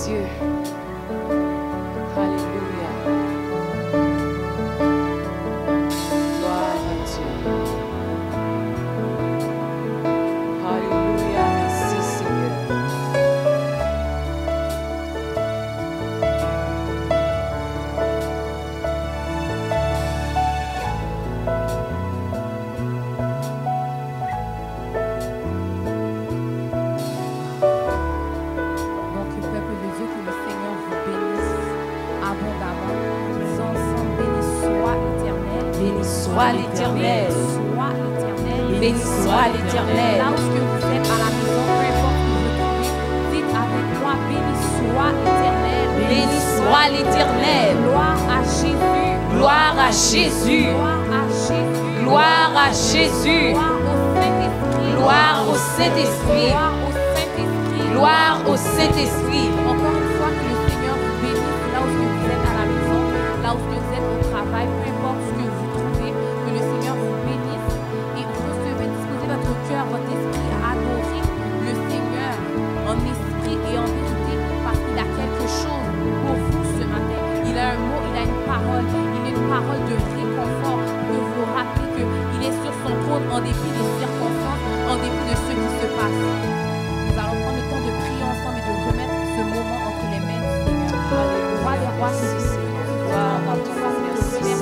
Dieu. Alléluia. Gloire à Dieu. Alléluia. Merci Seigneur. Soit l'Éternel. Béni soit l'Éternel. Là où vous êtes à la maison, peu importe où vous vous trouvez, dites avec moi, béni soit l'Éternel. Béni soit l'Éternel. Gloire à Jésus. Gloire à Jésus. Gloire à Jésus. Gloire au Saint-Esprit. Gloire au Saint-Esprit. Encore une fois, que le Seigneur vous bénisse là où vous êtes à la maison, là où vous êtes au travail, peu importe ce que vous trouvez, que le Seigneur vous bénisse et recevez, disposez votre cœur, votre esprit à adorer le Seigneur en esprit et en vérité parce qu'il a quelque chose pour vous ce matin. Il a un mot, il a une parole de réconfort pour vous rappeler qu'il est sur son trône en dépit des circonstances, en dépit de ce qui se passe. Nous allons prendre le temps de prier ensemble et de remettre ce moment entre les mains du Seigneur. Roi des rois, c'est Seigneur. Seigneur,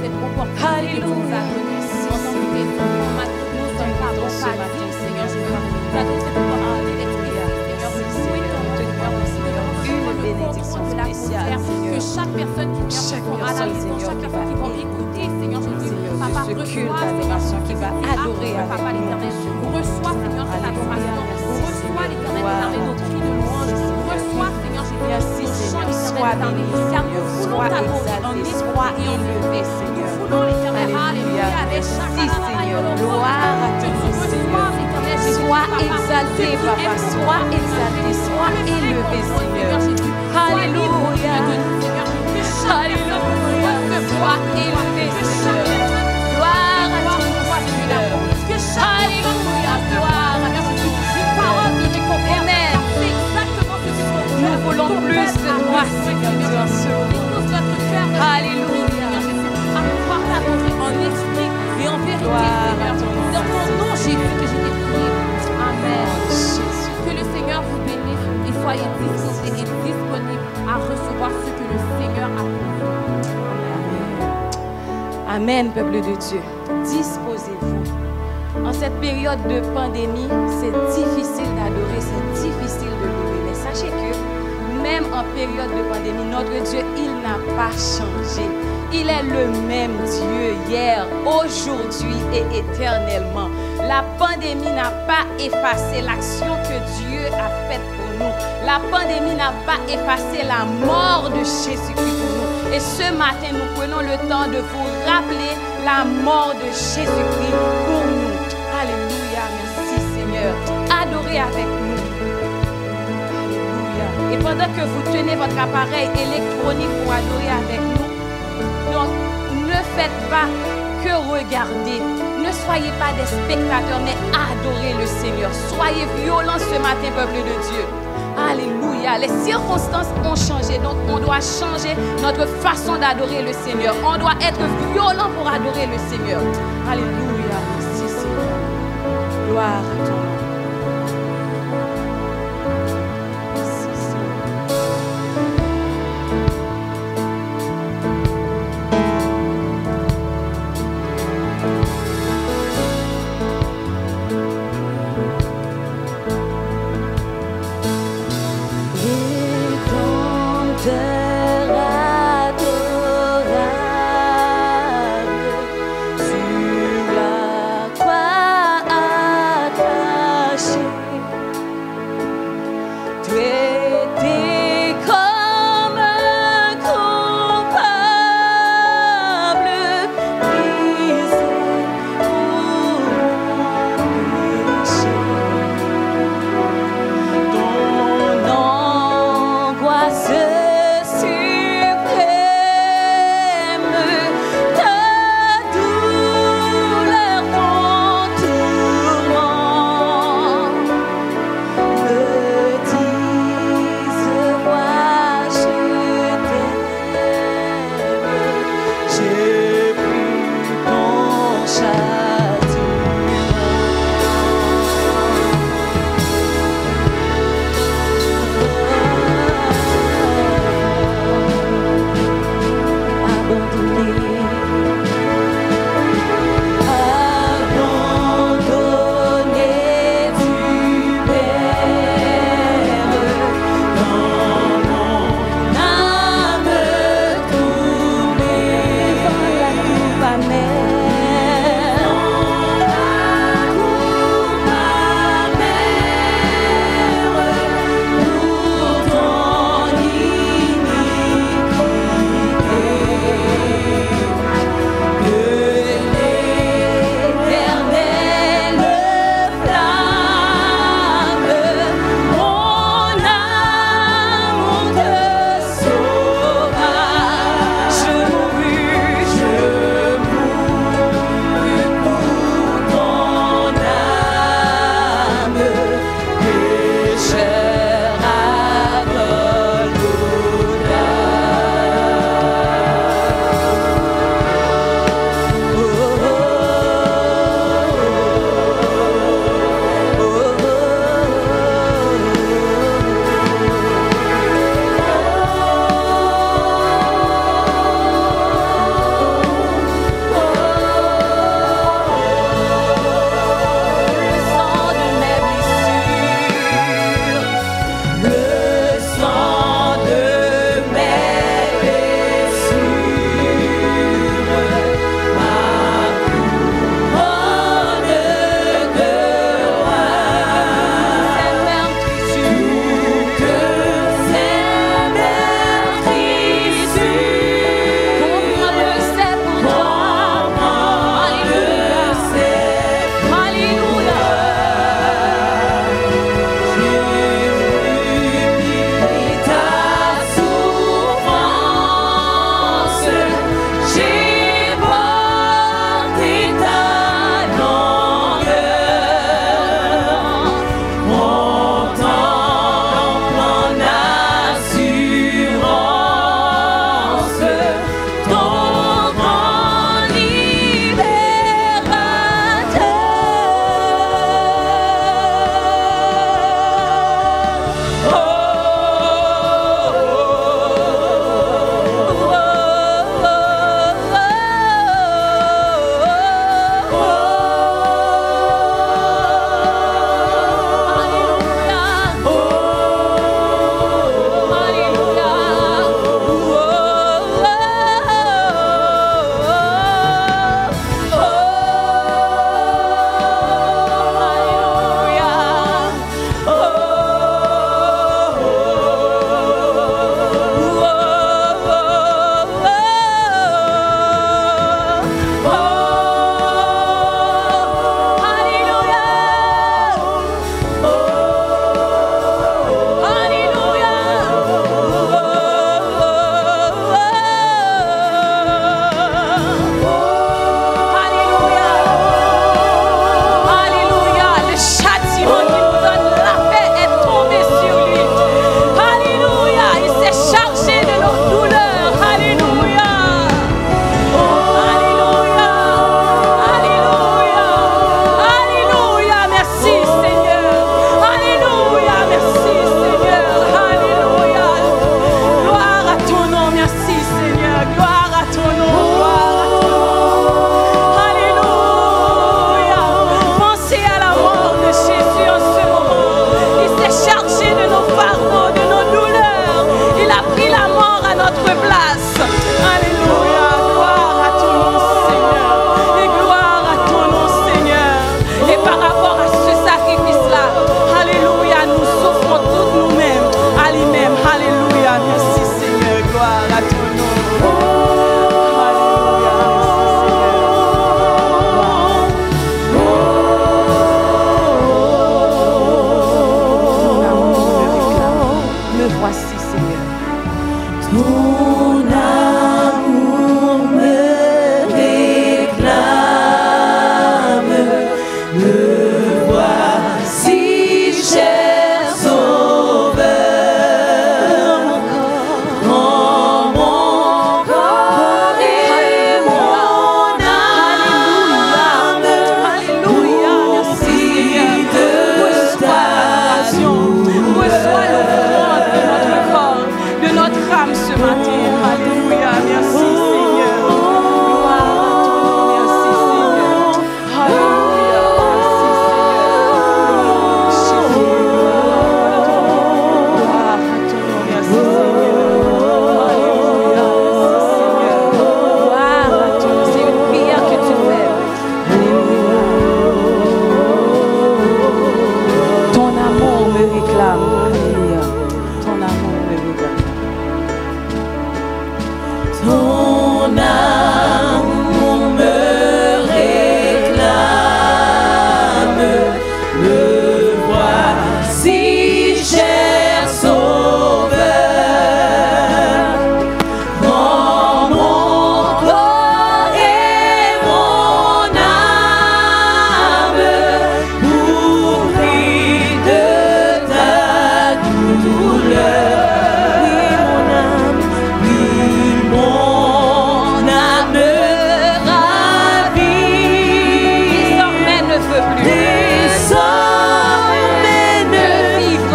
cette opportunité que vous nous avez donnée en tant que maison, malgré que nous sommes pas bons à dire, Seigneur, je veux vous donner cette opportunité d'exprimer, Seigneur, de louer ton nom, une bénédiction spéciale, que chaque personne qui vient à la maison, chaque personne qui va écouter, Seigneur, je dis, Papa, reçois, Seigneur, qui va adorer Papa l'Éternel, reçois, Seigneur, cette adoration, reçois l'Éternel, nos cris de louange, reçois, Seigneur, je dis, merci, Seigneur, sois béni, car nous voulons t'adorer en espoir et en levé, Seigneur. Nous voulons l'Éternel, alléluia, merci, Seigneur, gloire à Dieu, sois exalté, Papa, sois exalté, sois élevé, Seigneur. Alléluia, alléluia, sois élevé, Seigneur. Gloire à ton nom, Seigneur. Alléluia, gloire à ton nom. Une parole de réconfort. Amen. Nous voulons plus de toi, Seigneur, dans ce monde. Alléluia. À pouvoir t'adorer en esprit et en vérité, Seigneur. Dans ton nom, Jésus, que je t'ai prié. Amen. Que le Seigneur vous bénisse et soyez disposés et disponibles à recevoir ce que le Seigneur a pour vous. Amen, peuple de Dieu. Disposez-vous. En cette période de pandémie, c'est difficile d'adorer, c'est difficile de louer. Mais sachez que même en période de pandémie, notre Dieu, il n'a pas changé. Il est le même Dieu hier, aujourd'hui et éternellement. La pandémie n'a pas effacé l'action que Dieu a faite pour nous. La pandémie n'a pas effacé la mort de Jésus-Christ pour nous. Et ce matin, nous prenons le temps de vous rappeler la mort de Jésus-Christ pour nous. Alléluia, merci Seigneur. Adorez avec nous. Alléluia. Et pendant que vous tenez votre appareil électronique pour adorer avec nous, donc ne faites pas que regarder. Ne soyez pas des spectateurs, mais adorez le Seigneur. Soyez violents ce matin, peuple de Dieu. Alléluia. Les circonstances ont changé, donc on doit changer notre façon d'adorer le Seigneur. On doit être violent pour adorer le Seigneur. Alléluia. Merci Seigneur. Gloire à ton nom. Sur la croix à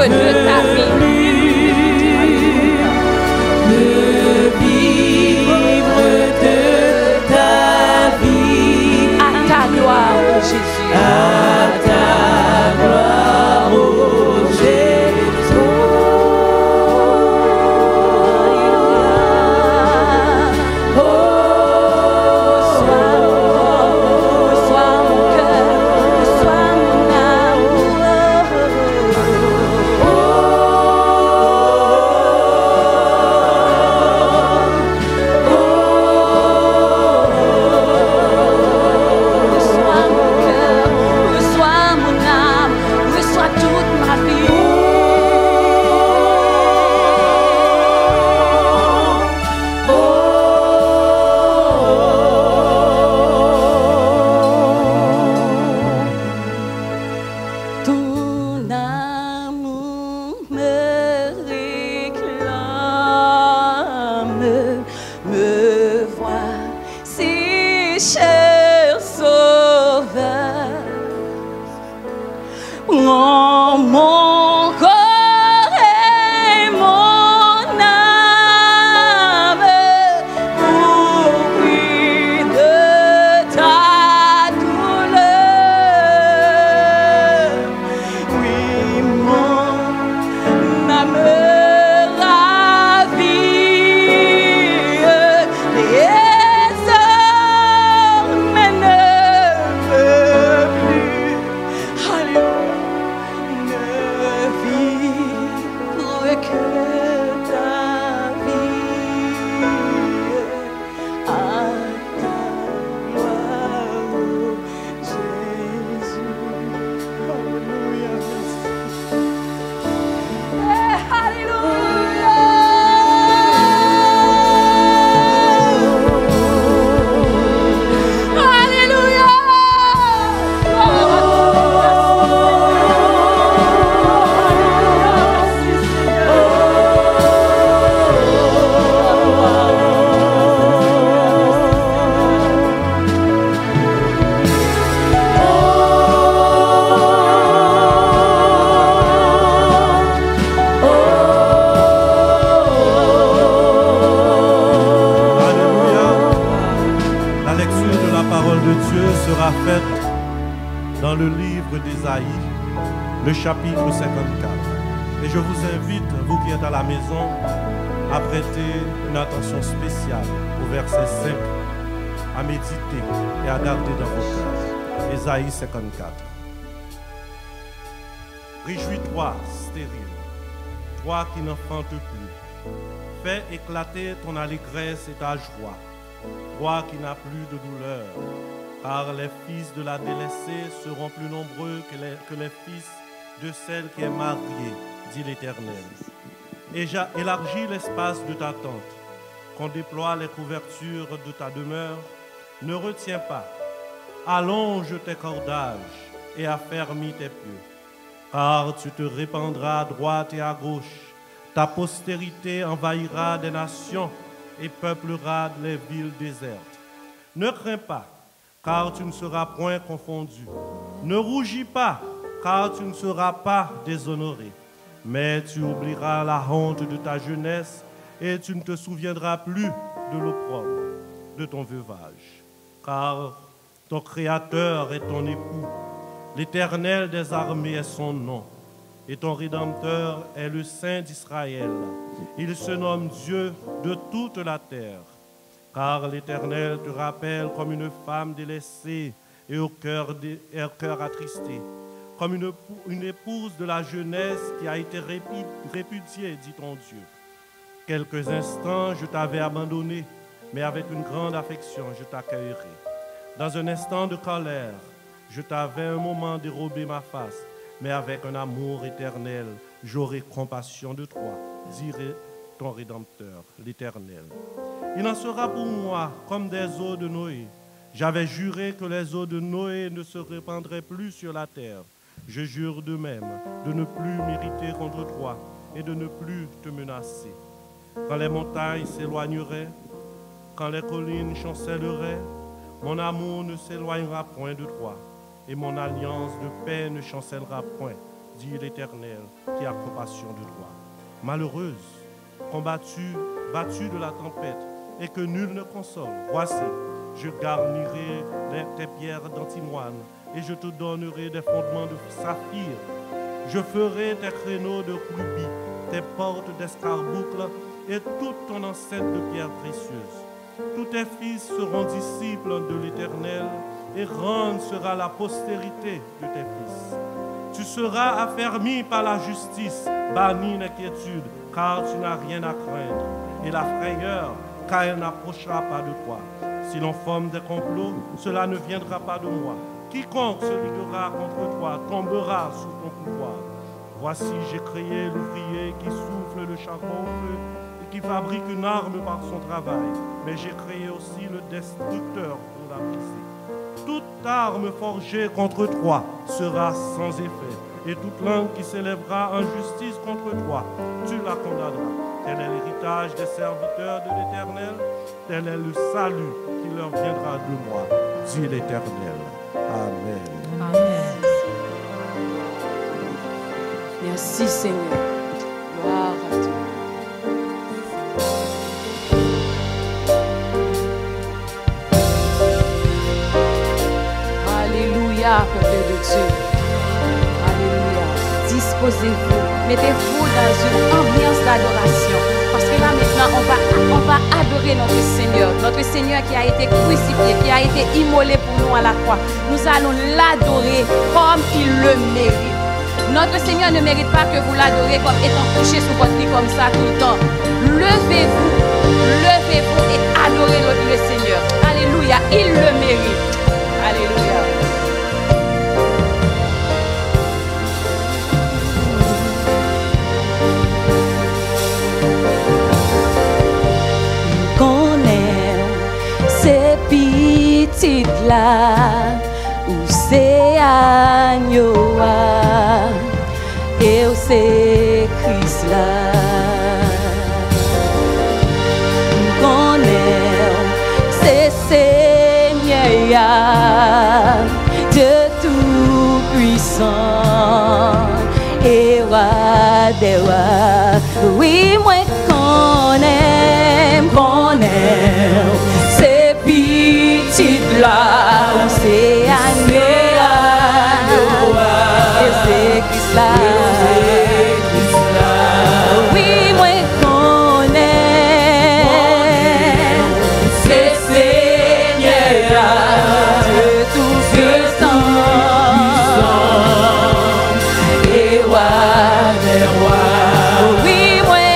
vivre de ta vie. De vivre de ta vie. À ta gloire, oh Jésus. À ta gloire, oh Jésus. Reçois mon cœur, reçois mon reçois mon cœur, reçois mon âme, reçois toute ma vie. Ton amour me réclame, me voici, cher Sauveur. Prends mon corps et mon âme pour prix de ta douleur. Oui, mon âme ravie, désormais ne veut plus. Alléluia. Ne vivre que ta vie. À ta gloire, oh Jésus. Alléluia. Alléluia. Alléluia. La lecture de la parole de Dieu sera faite dans le livre d'Ésaïe, le chapitre 54. Et je vous invite, vous qui êtes à la maison, à prêter une attention spéciale au verset 5, à méditer et à garder dans vos cœurs. Ésaïe 54. Réjouis-toi, stérile, toi qui n'enfantes plus. Fais éclater ton allégresse et ta joie, toi qui n'as plus de douleur, car les fils de la délaissée seront plus nombreux que les fils de celle qui est mariée, dit l'Éternel. Et élargis l'espace de ta tente, qu'on déploie les couvertures de ta demeure. Ne retiens pas, allonge tes cordages et affermis tes pieux, car tu te répandras à droite et à gauche. Ta postérité envahira des nations et peuplera les villes désertes. Ne crains pas, car tu ne seras point confondu. Ne rougis pas, car tu ne seras pas déshonoré. Mais tu oublieras la honte de ta jeunesse et tu ne te souviendras plus de l'opprobre de ton veuvage. Car ton Créateur est ton époux, l'Éternel des armées est son nom. Et ton Rédempteur est le Saint d'Israël. Il se nomme Dieu de toute la terre. Car l'Éternel te rappelle comme une femme délaissée et au cœur attristé, comme une épouse de la jeunesse qui a été répudiée, dit ton Dieu. Quelques instants, je t'avais abandonné, mais avec une grande affection, je t'accueillerai. Dans un instant de colère, je t'avais un moment dérobé ma face, mais avec un amour éternel, j'aurai compassion de toi, dirait ton Rédempteur, l'Éternel. Il en sera pour moi comme des eaux de Noé. J'avais juré que les eaux de Noé ne se répandraient plus sur la terre. Je jure de même de ne plus m'irriter contre toi et de ne plus te menacer. Quand les montagnes s'éloigneraient, quand les collines chancelleraient, mon amour ne s'éloignera point de toi, et mon alliance de paix ne chancellera point, dit l'Éternel, qui a compassion de toi. Malheureuse, combattue, battue de la tempête, et que nul ne console, voici, je garnirai tes pierres d'antimoine, et je te donnerai des fondements de saphir. Je ferai tes créneaux de rubis, tes portes d'escarboucle, et toute ton enceinte de pierres précieuses. Tous tes fils seront disciples de l'Éternel, et grande sera la postérité de tes fils. Tu seras affermi par la justice, banni l'inquiétude, car tu n'as rien à craindre, et la frayeur, car elle n'approchera pas de toi. Si l'on forme des complots, cela ne viendra pas de moi. Quiconque se liguera contre toi tombera sous ton pouvoir. Voici, j'ai créé l'ouvrier qui souffle le charbon au feu et qui fabrique une arme par son travail. Mais j'ai créé aussi le destructeur pour la briser. Toute arme forgée contre toi sera sans effet, et toute langue qui s'élèvera en justice contre toi, tu la condamneras. Tel est l'héritage des serviteurs de l'Éternel, tel est le salut qui leur viendra de moi, dit l'Éternel. Amen. Amen. Merci Seigneur. Gloire à toi. Alléluia, peuple de Dieu. Alléluia. Disposez-vous. Mettez-vous dans une ambiance d'adoration. Parce que là maintenant, on va adorer notre Seigneur qui a été crucifié, qui a été immolé pour nous à la croix. Nous allons l'adorer comme il le mérite. Notre Seigneur ne mérite pas que vous l'adorez comme étant couché sous votre lit comme ça tout le temps. Levez-vous et adorez le Seigneur. Alléluia, il le mérite. Alléluia. Ces petites là où c'est agneau et où c'est Christ là connaît c'est Seigneur Dieu tout puissant et roi des rois. Oui, moi connais c'est petite là, c'est agneau et c'est Christ là. Oui, moi connais c'est Seigneur Dieu tout puissant et roi des rois. Oui, moi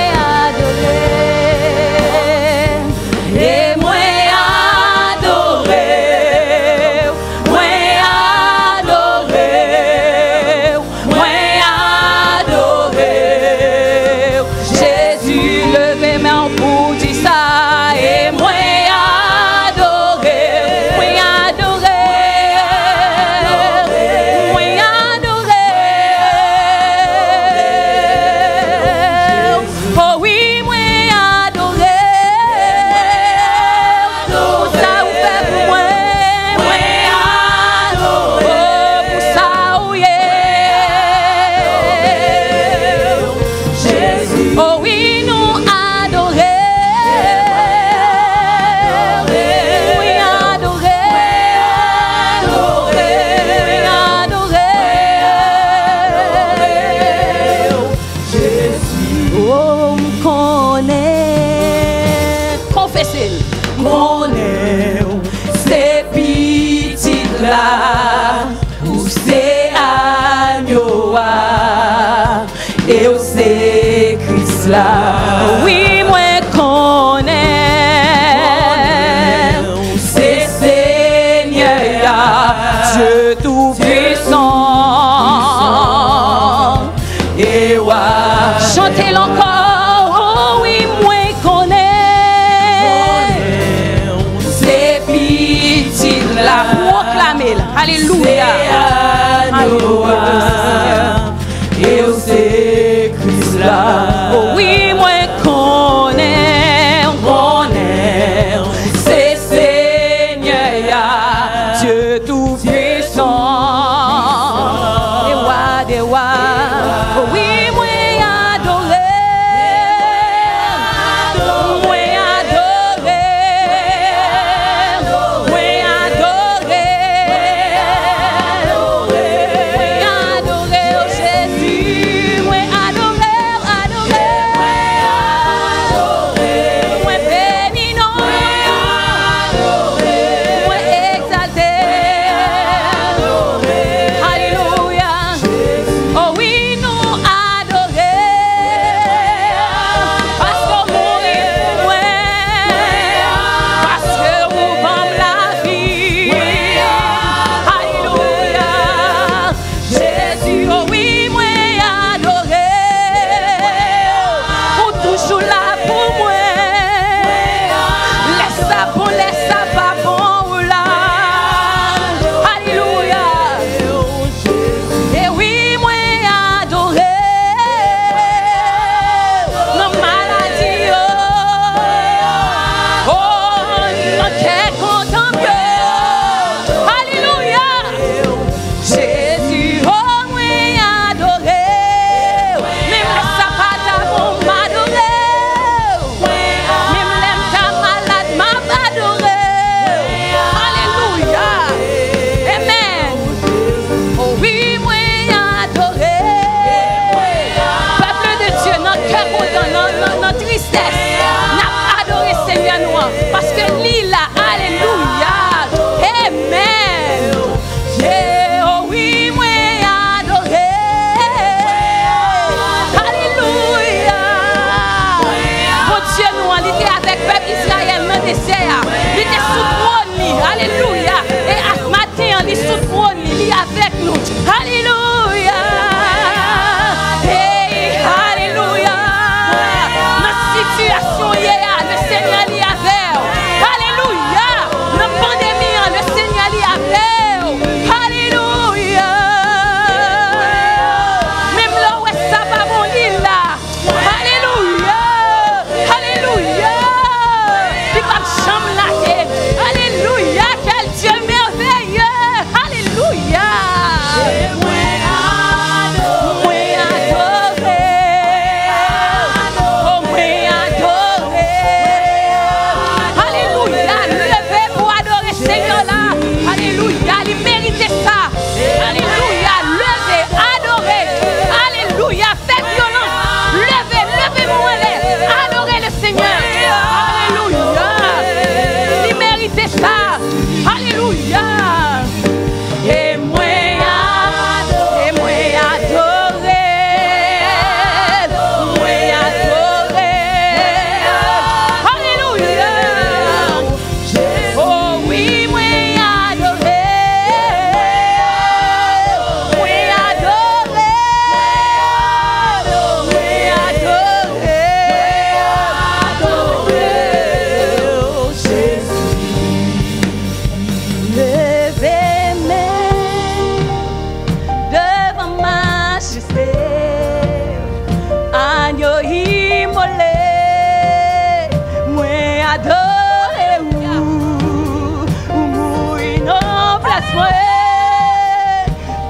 eu sei Christ là. Oui, moi connais c'est Seigneur Dieu tout puissant et roi. Chantez-le encore. Oh oui, moi connais c'est petit là. Proclamez-le. Alléluia. Alléluia. Eu sei Christ là. Oh oui, moi connais c'est Seigneur Dieu tout puissant et roi des rois.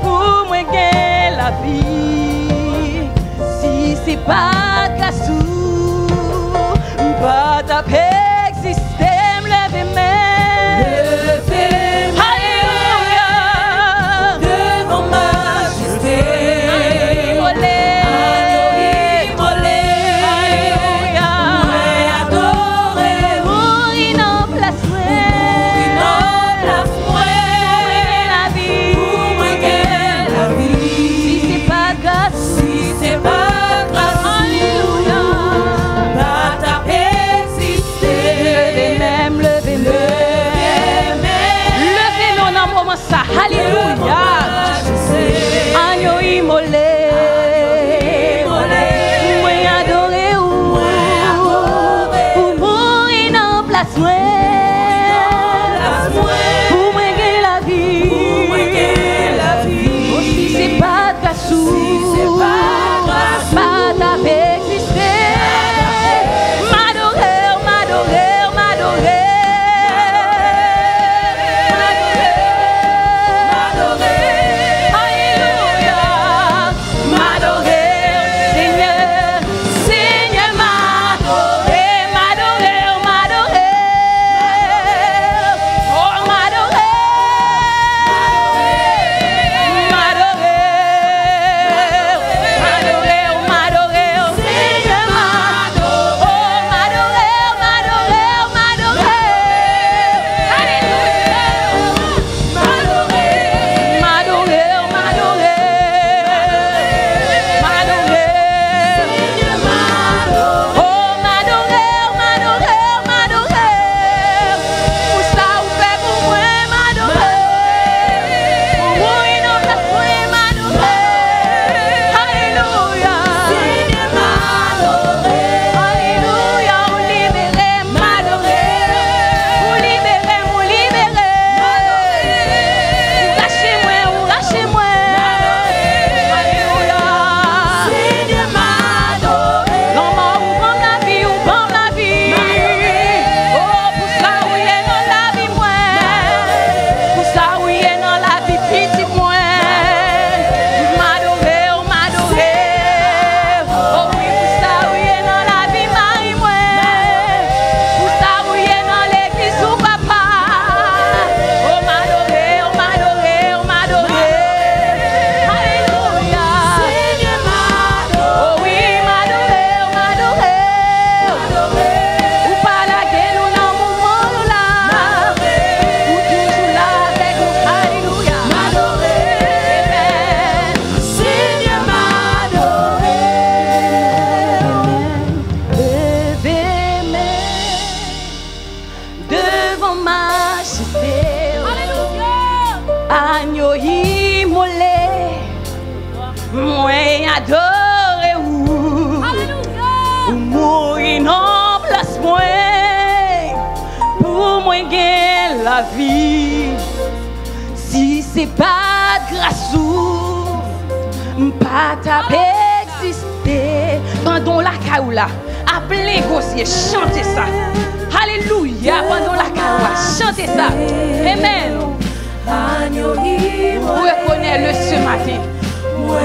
pour moi gagner la vie. Si c'est pas grâce ou pas ta paix exister, me lever même. Alléluia devant majesté. Alléluia. Agneau immolé. Moi adoré ou pour mourir en place moi. Pour moi gagner la vie. Oh, si c'est pas grâce ou pas t'avais existé. M'adorer, m'adorer, m'adorer. La vie, si c'est pas grâce ou pas t'as existé pendant la caoula, appelez gossier, chantez ça. Alléluia, pendant la caoula, chantez ça. Amen. Vous reconnaissez-le ce matin.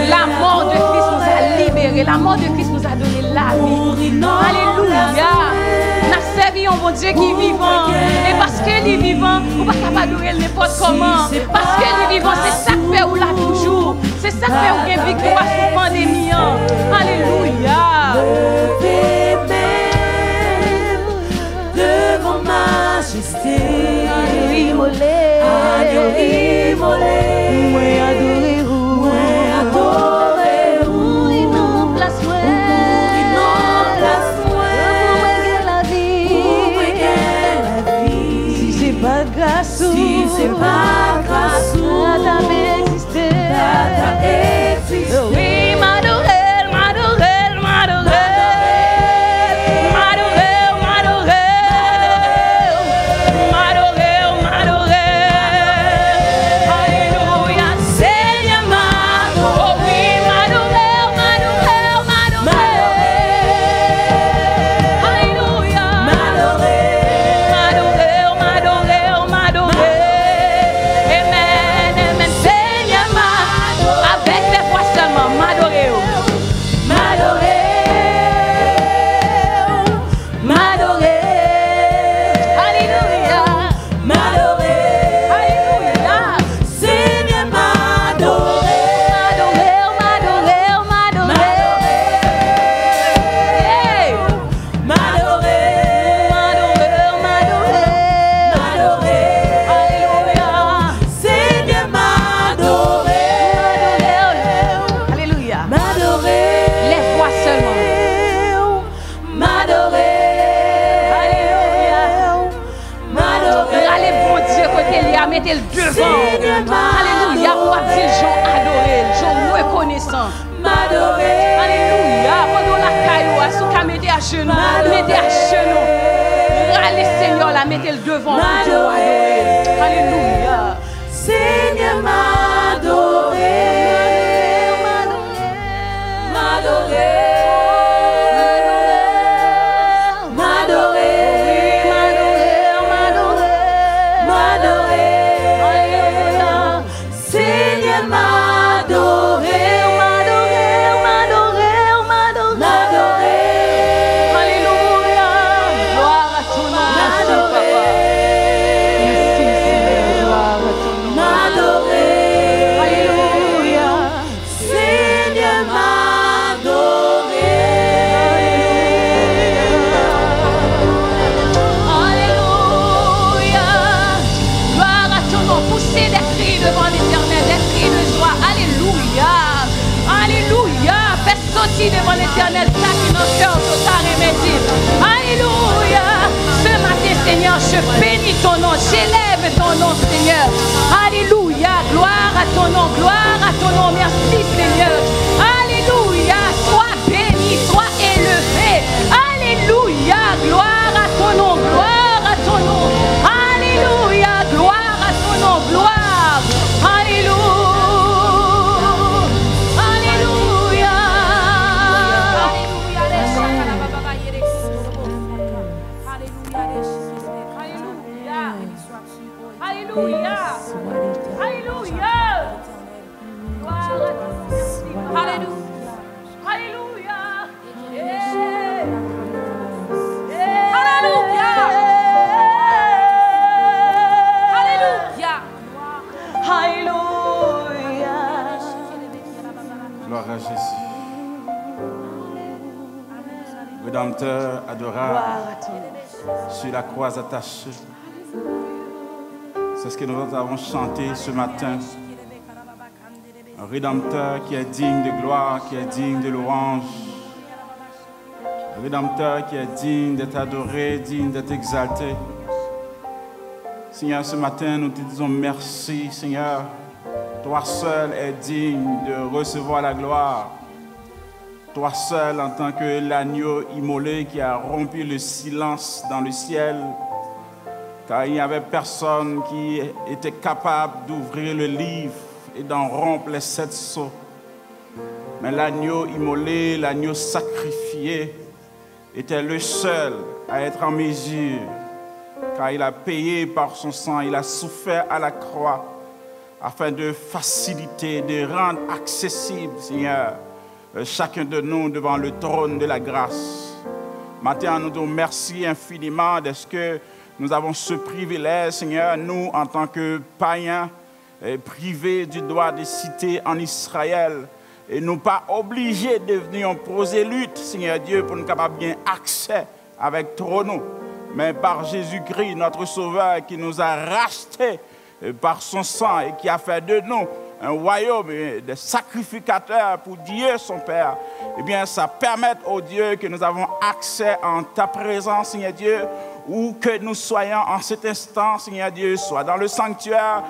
La mort de Christ nous a libérés, la mort de Christ nous a donné la vie. Alléluia. Nous servi un bon Dieu qui est vivant. Et parce qu'il est vivant, on ne peut pas adorer n'importe comment. Parce qu'il est vivant, c'est ça qui fait ou là toujours. C'est ça qui fait ou qu'il y a victoire sur la pandémie. Alléluia. Devant majesté. Agneau immolé. Moi adoré ou. Si c'est pas grâce ou t'avais existé, oui, m'adorer, m'adorer. mettez le devant. Alléluia, pour dire gens adorés, gens reconnaissants. Alléluia, pendant la caillou, sous qu'à mettre à genoux, mettez à genoux. Allez Seigneur, la mettez le devant pour Dieu adorer. Alléluia. Seigneur, m'adorer. Devant l'Éternel, ça qui nos cœurs total et médite. Alléluia. Ce matin, Seigneur, je bénis ton nom, j'élève ton nom, Seigneur. Alléluia. Gloire à ton nom, gloire à ton nom. Merci, Seigneur. Alléluia. Sois béni, sois élevé. Alléluia. Gloire à ton nom, gloire à ton nom. Alléluia. Gloire à ton nom, gloire. Alléluia. Alléluia. Alléluia. Alléluia. Alléluia. Alléluia. Alléluia. Gloire à Jésus. Rédempteur adorable sur la croix attachée. C'est ce que nous avons chanté ce matin. Un Rédempteur qui est digne de gloire, qui est digne de louange. Un Rédempteur qui est digne d'être adoré, digne d'être exalté. Seigneur, ce matin, nous te disons merci, Seigneur. Toi seul es digne de recevoir la gloire. Toi seul, en tant que l'agneau immolé qui a rompu le silence dans le ciel, car il n'y avait personne qui était capable d'ouvrir le livre et d'en rompre les 7 sceaux. Mais l'agneau immolé, l'agneau sacrifié, était le seul à être en mesure, car il a payé par son sang, il a souffert à la croix, afin de faciliter, de rendre accessible, Seigneur, chacun de nous devant le trône de la grâce. Maintenant, nous te remercions infiniment de ce que nous avons ce privilège, Seigneur, nous, en tant que païens, privés du droit de cité en Israël, et nous pas obligés de devenir un prosélyte, Seigneur Dieu, pour nous capables bien accès avec trône, mais par Jésus-Christ, notre Sauveur, qui nous a rachetés par son sang et qui a fait de nous un royaume de sacrificateurs pour Dieu son Père. Eh bien, ça permet, oh Dieu, que nous avons accès en ta présence, Seigneur Dieu, où que nous soyons en cet instant, Seigneur Dieu, soit dans le sanctuaire,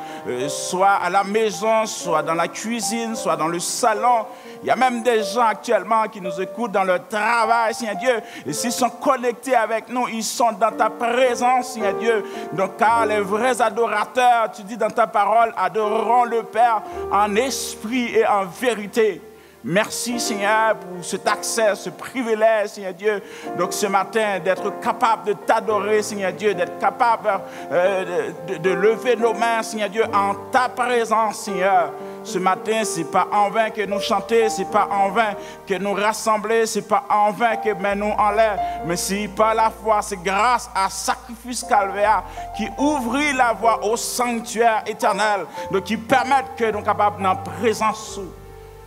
soit à la maison, soit dans la cuisine, soit dans le salon. Il y a même des gens actuellement qui nous écoutent dans leur travail, Seigneur Dieu. Et s'ils sont connectés avec nous, ils sont dans ta présence, Seigneur Dieu. Donc, car les vrais adorateurs, tu dis dans ta parole, adoreront le Père en esprit et en vérité. Merci, Seigneur, pour cet accès, ce privilège, Seigneur Dieu. Donc, ce matin, d'être capable de t'adorer, Seigneur Dieu, d'être capable de lever nos mains, Seigneur Dieu, en ta présence, Seigneur. Ce matin, ce n'est pas en vain que nous chanter, ce n'est pas en vain que nous rassembler, ce n'est pas en vain que nous en l'air, mais c'est par la foi, c'est grâce à sacrifice calvaire qui ouvrit la voie au sanctuaire éternel, donc qui permet que nous sommes capables d'en présence sous.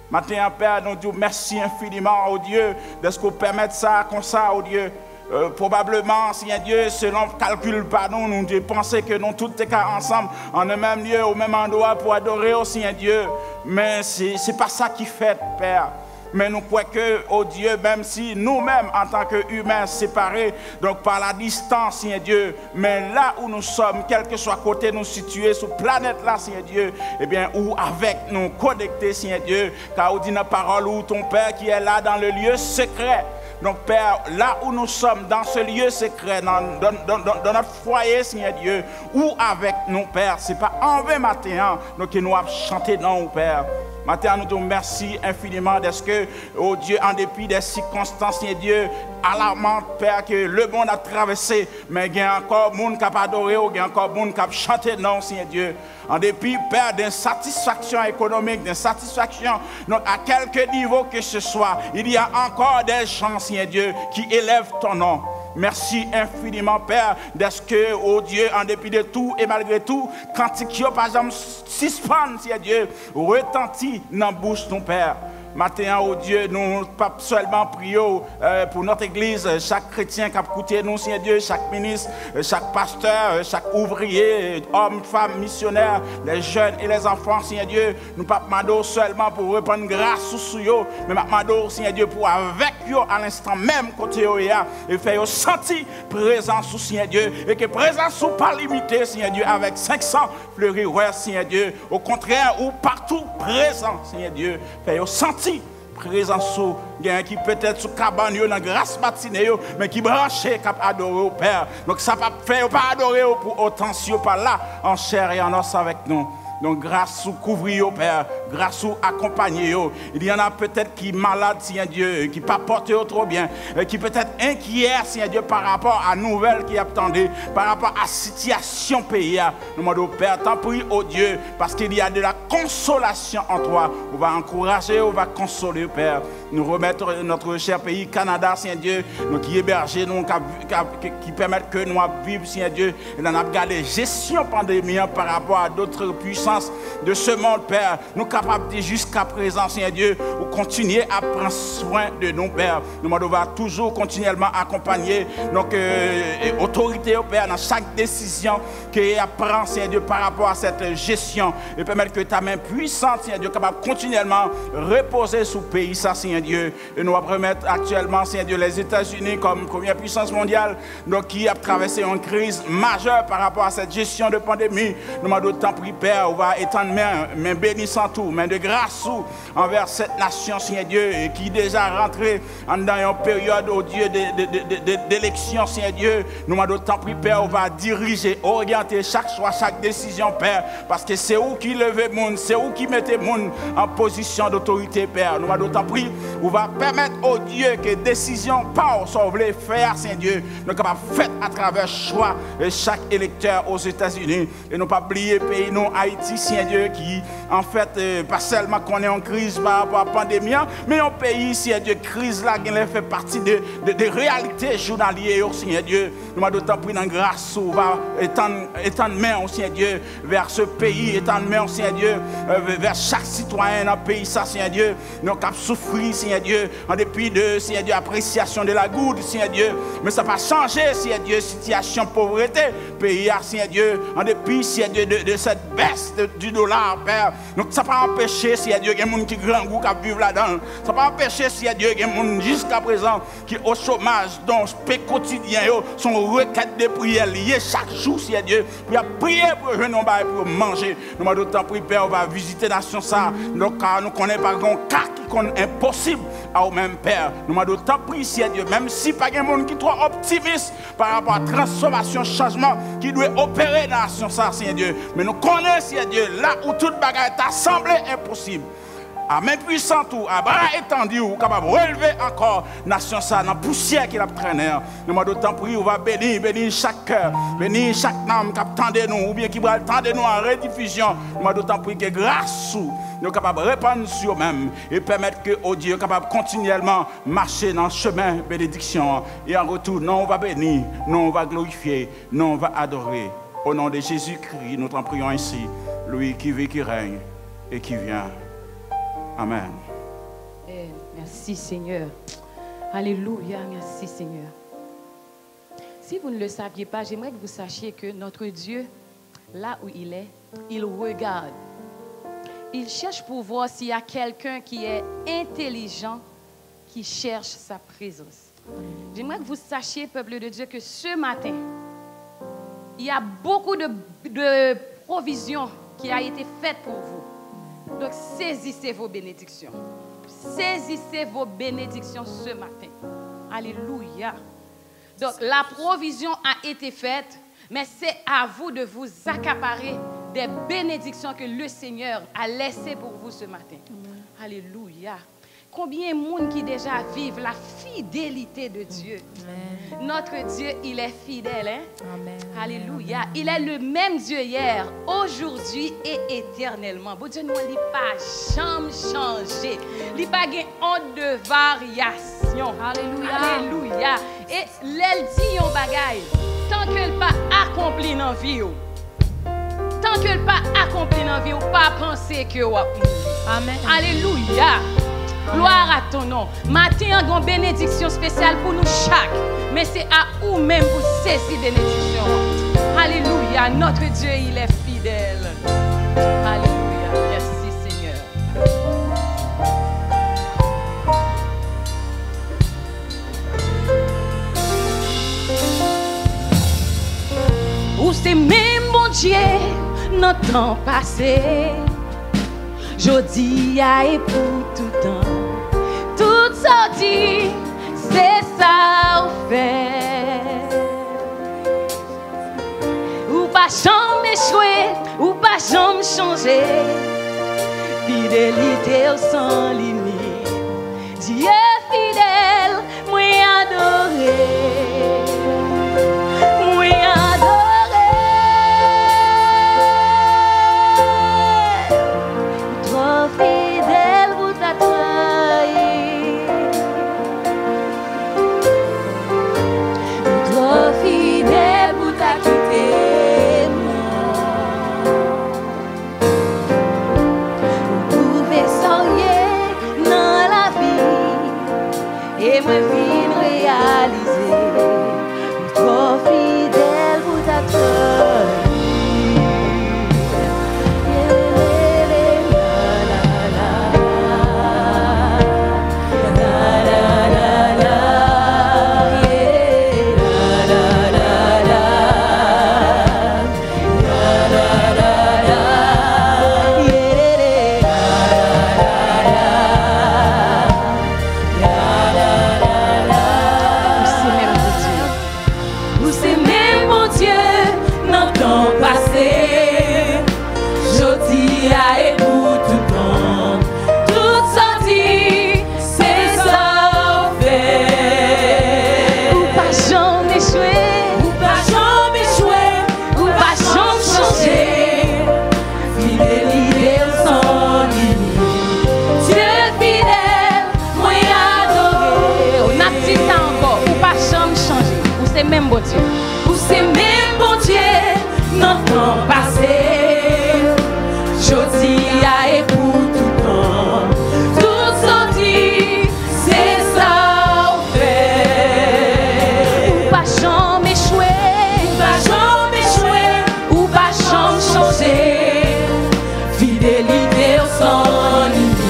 Maintenant, Père, nous disons merci infiniment, oh Dieu, de ce qu'on permet ça comme ça, oh Dieu. Probablement, Seigneur Dieu, selon le calcul par nous, nous devons penser que nous tous sommes ensemble, en un même lieu, au même endroit pour adorer au Seigneur Dieu. Mais ce n'est pas ça qui fait, Père. Mais nous croyons que, oh Dieu, même si nous-mêmes, en tant qu'humains séparés, donc par la distance, Seigneur Dieu, mais là où nous sommes, quel que soit côté nous situés, sur la planète là, Seigneur Dieu, eh bien, ou avec nous connectés, Seigneur Dieu, car on dit dans la parole où ton Père qui est là dans le lieu secret. Donc, Père, là où nous sommes, dans ce lieu secret, dans notre foyer, Seigneur Dieu, ou avec nous, Père, ce n'est pas en vain matin, donc que nous avons chanté non, Père. Maintenant, nous te remercions infiniment de ce que, oh Dieu, en dépit des circonstances, Seigneur Dieu, alarmantes, Père, que le monde a traversé, mais il y a encore des gens qui ont adoré, il y a encore des gens qui ont chanté non, Seigneur Dieu. En dépit, Père, d'insatisfaction économique, d'insatisfaction, donc à quelque niveau que ce soit, il y a encore des gens, Seigneur Dieu, qui élèvent ton nom. Merci infiniment, Père, d'être que, oh Dieu, en dépit de tout et malgré tout, quand tu par exemple, suspend, Seigneur Dieu, retentit dans la bouche ton Père. Maintenant, oh Dieu, nous pas seulement prions pour notre église, chaque chrétien qui a écouté nous, Seigneur Dieu, chaque ministre, chaque pasteur, chaque ouvrier, homme, femme, missionnaire, les jeunes et les enfants, Seigneur Dieu, nous pas demandons seulement pour reprendre grâce sur eux, mais demandons, Seigneur Dieu, pour avec eux à l'instant même côté eux et faire sentir présence sous Seigneur Dieu, et que présence soit pas limitée, Seigneur Dieu, avec 500 fleuris, ouais, Seigneur Dieu, au contraire, ou partout présent, Seigneur Dieu, faire sentir présence qui peut-être sous cabane dans la grâce matinée mais qui branché cap adorer au Père. Donc ça pas faire pas adorer pour autant si pas là en chair et en os avec nous. Donc grâce au couvrir au Père, grâce au accompagner. Il y en a peut-être qui malades, Seigneur Dieu, qui pas porté trop bien, qui peut-être inquiets, Seigneur Dieu, par rapport à nouvelles qui attendent, par rapport à la situation pays. Nous demandons au Père, t'en prie au Dieu, parce qu'il y a de la consolation en toi. On va encourager, on va consoler au Père. Nous remettre notre cher pays, Canada, Seigneur Dieu, nous qui héberger, nous qui permettent que nous vivons, Seigneur Dieu, et nous avons gardé gestion pandémie par rapport à d'autres puissances de ce monde, Père. Nous capables de jusqu'à présent, Seigneur Dieu, ou continuer à prendre soin de nous, Père. Nous devons toujours continuellement accompagner notre autorité, Père, dans chaque décision qu'elle prend, Seigneur Dieu, par rapport à cette gestion, et permettre que ta main puissante, Seigneur Dieu, capable continuellement reposer sur le pays, ça, Seigneur Dieu. Et nous allons remettre actuellement, Seigneur Dieu, les États-Unis comme première puissance mondiale, donc qui a traversé une crise majeure par rapport à cette gestion de pandémie. Nous m'avons d'autant pris, Père, on va étendre main bénissant tout, main de grâce envers cette nation, Seigneur Dieu, qui est déjà rentrée dans une période, oh Dieu, d'élection, Seigneur Dieu. Nous m'avons d'autant pris, Père, on va diriger, orienter chaque choix, chaque décision, Père, parce que c'est où qui levait le monde, c'est où qui mettait le monde en position d'autorité, Père. Nous m'avons d'autant pris, on va permettre, oh Dieu, que décision pas on voulait faire, Seigneur Dieu, nous capable faire à travers le choix de chaque électeur aux États-Unis. Et nous pas oublier pays, nous, Haïti, Seigneur Dieu, qui, en fait, pas seulement qu'on est en crise par rapport à la pandémie, mais un pays, Seigneur Dieu, crise là, qui fait partie de réalités journalières, Seigneur Dieu. Nous m'avons d'autant pris dans grâce, on va étendre main, Seigneur Dieu, vers ce pays, étendre main, Seigneur Dieu, vers chaque citoyen dans le pays, ça, Seigneur Dieu, nous avons souffert, Seigneur Dieu, en dépit de, Seigneur Dieu, appréciation de la goutte, Seigneur Dieu, mais ça n'a pas changé, Seigneur Dieu, situation de pauvreté, pays, Seigneur Dieu, en dépit, Seigneur Dieu, de cette baisse du dollar, Père. Donc ça n'a pas empêché, Seigneur Dieu, qu'il y ait des gens qui grand goût qui vivent là-dedans. Ça n'a pas empêché, Seigneur Dieu, qu'il y ait des gens jusqu'à présent qui au chômage, dont le quotidien, sont requêtes de prière liées chaque jour, Seigneur Dieu, pour prier pour eux, pour manger. Nous m'avons d'autant pris, Père, on va visiter la nation ça. Donc nous connaissons pas grand cas qui est impossible à nous-mêmes, Père. Nous m'avons d'autant pris, Seigneur Dieu, même si pas de monde qui est trop optimiste par rapport à la transformation, changement qui doit opérer dans la nation ça, Seigneur Dieu. Mais nous connaissons, Seigneur Dieu, là où toute bagarre est assemblée impossible. À main puissante ou à bras étendu ou capable de relever encore nation ça dans la poussière qui l'a traîné. Nous m'avons d'autant pris, on va bénir chaque cœur, bénir chaque âme qui attend nous ou bien qui va attendre nous en rediffusion. Nous m'avons d'autant pris que grâce nous sommes capables de répandre sur nous-mêmes et permettre que oh Dieu capable continuellement marcher dans le chemin de bénédiction. Et en retour, nous on va bénir, nous on va glorifier, nous on va adorer. Au nom de Jésus-Christ, nous t'en prions ainsi, lui qui vit, qui règne et qui vient. Amen. Merci Seigneur. Alléluia, merci Seigneur. Si vous ne le saviez pas, j'aimerais que vous sachiez que notre Dieu, là où il est, il regarde. Il cherche pour voir s'il y a quelqu'un qui est intelligent, qui cherche sa présence. J'aimerais que vous sachiez, peuple de Dieu, que ce matin, il y a beaucoup de provisions qui a été faites pour vous. Donc, saisissez vos bénédictions. Saisissez vos bénédictions ce matin. Alléluia. Donc, la provision a été faite, mais c'est à vous de vous accaparer des bénédictions que le Seigneur a laissées pour vous ce matin. Alléluia. Combien de monde qui déjà vivent la fidélité de Dieu. Amen. Notre Dieu, il est fidèle. Hein? Amen. Alléluia. Il est le même Dieu hier, aujourd'hui et éternellement. Bon Dieu, nous n'a pas jamais changé. Il n'a pas honte de variation. Alléluia. Alléluia. Et l'elle dit un bagay, tant qu'elle n'a pas accompli dans la vie, tant qu'elle n'a pas accompli dans la vie, pas penser que Amen. Alléluia. Gloire à ton nom. Matin, on a une bénédiction spéciale pour nous chaque. Mais c'est à vous-même pour saisir bénédiction. Alléluia. Notre Dieu, il est fidèle. Alléluia. Merci Seigneur. Ou c'est même bon Dieu, notre temps passé. Jodi a et pour tout temps. Tout sorti, c'est ça ou fait. Ou pas jamais échouer, ou pas jamais changer. Fidélité sans limite. Dieu fidèle, moi adoré. Moi adoré. Trop fidèle, vous t'attraillez. Fidèle pour t'acquitter, vous pouvez sourire dans la vie et me vivre réaliser. Trop fidèle pour t'acquitter. Même bon Dieu, ou c'est même bon Dieu, notre temps passé, jodi a et pour tout temps, tout sorti, c'est ça ou fait. Ou pas jamais échouer, ou pas jamais échouer, ou pas jamais changer, fidélité sans limite,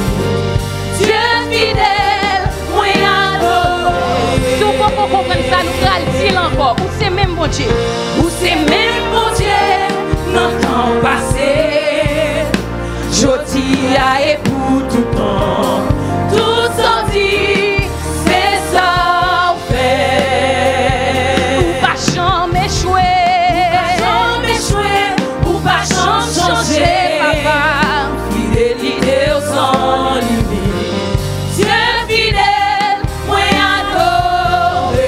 Dieu fidèle, moi adoré. Si vous pouvez comprendre ça, nous allons dire encore, ou c'est même bon Dieu, ou c'est même bon Dieu, notre temps passé, jodi a et pour tout temps, tout sorti, c'est ça ou fait. Ou pas jamais échouer, ou pas jamais changer, papa, fidélité sans limite, Dieu fidèle, moi adoré.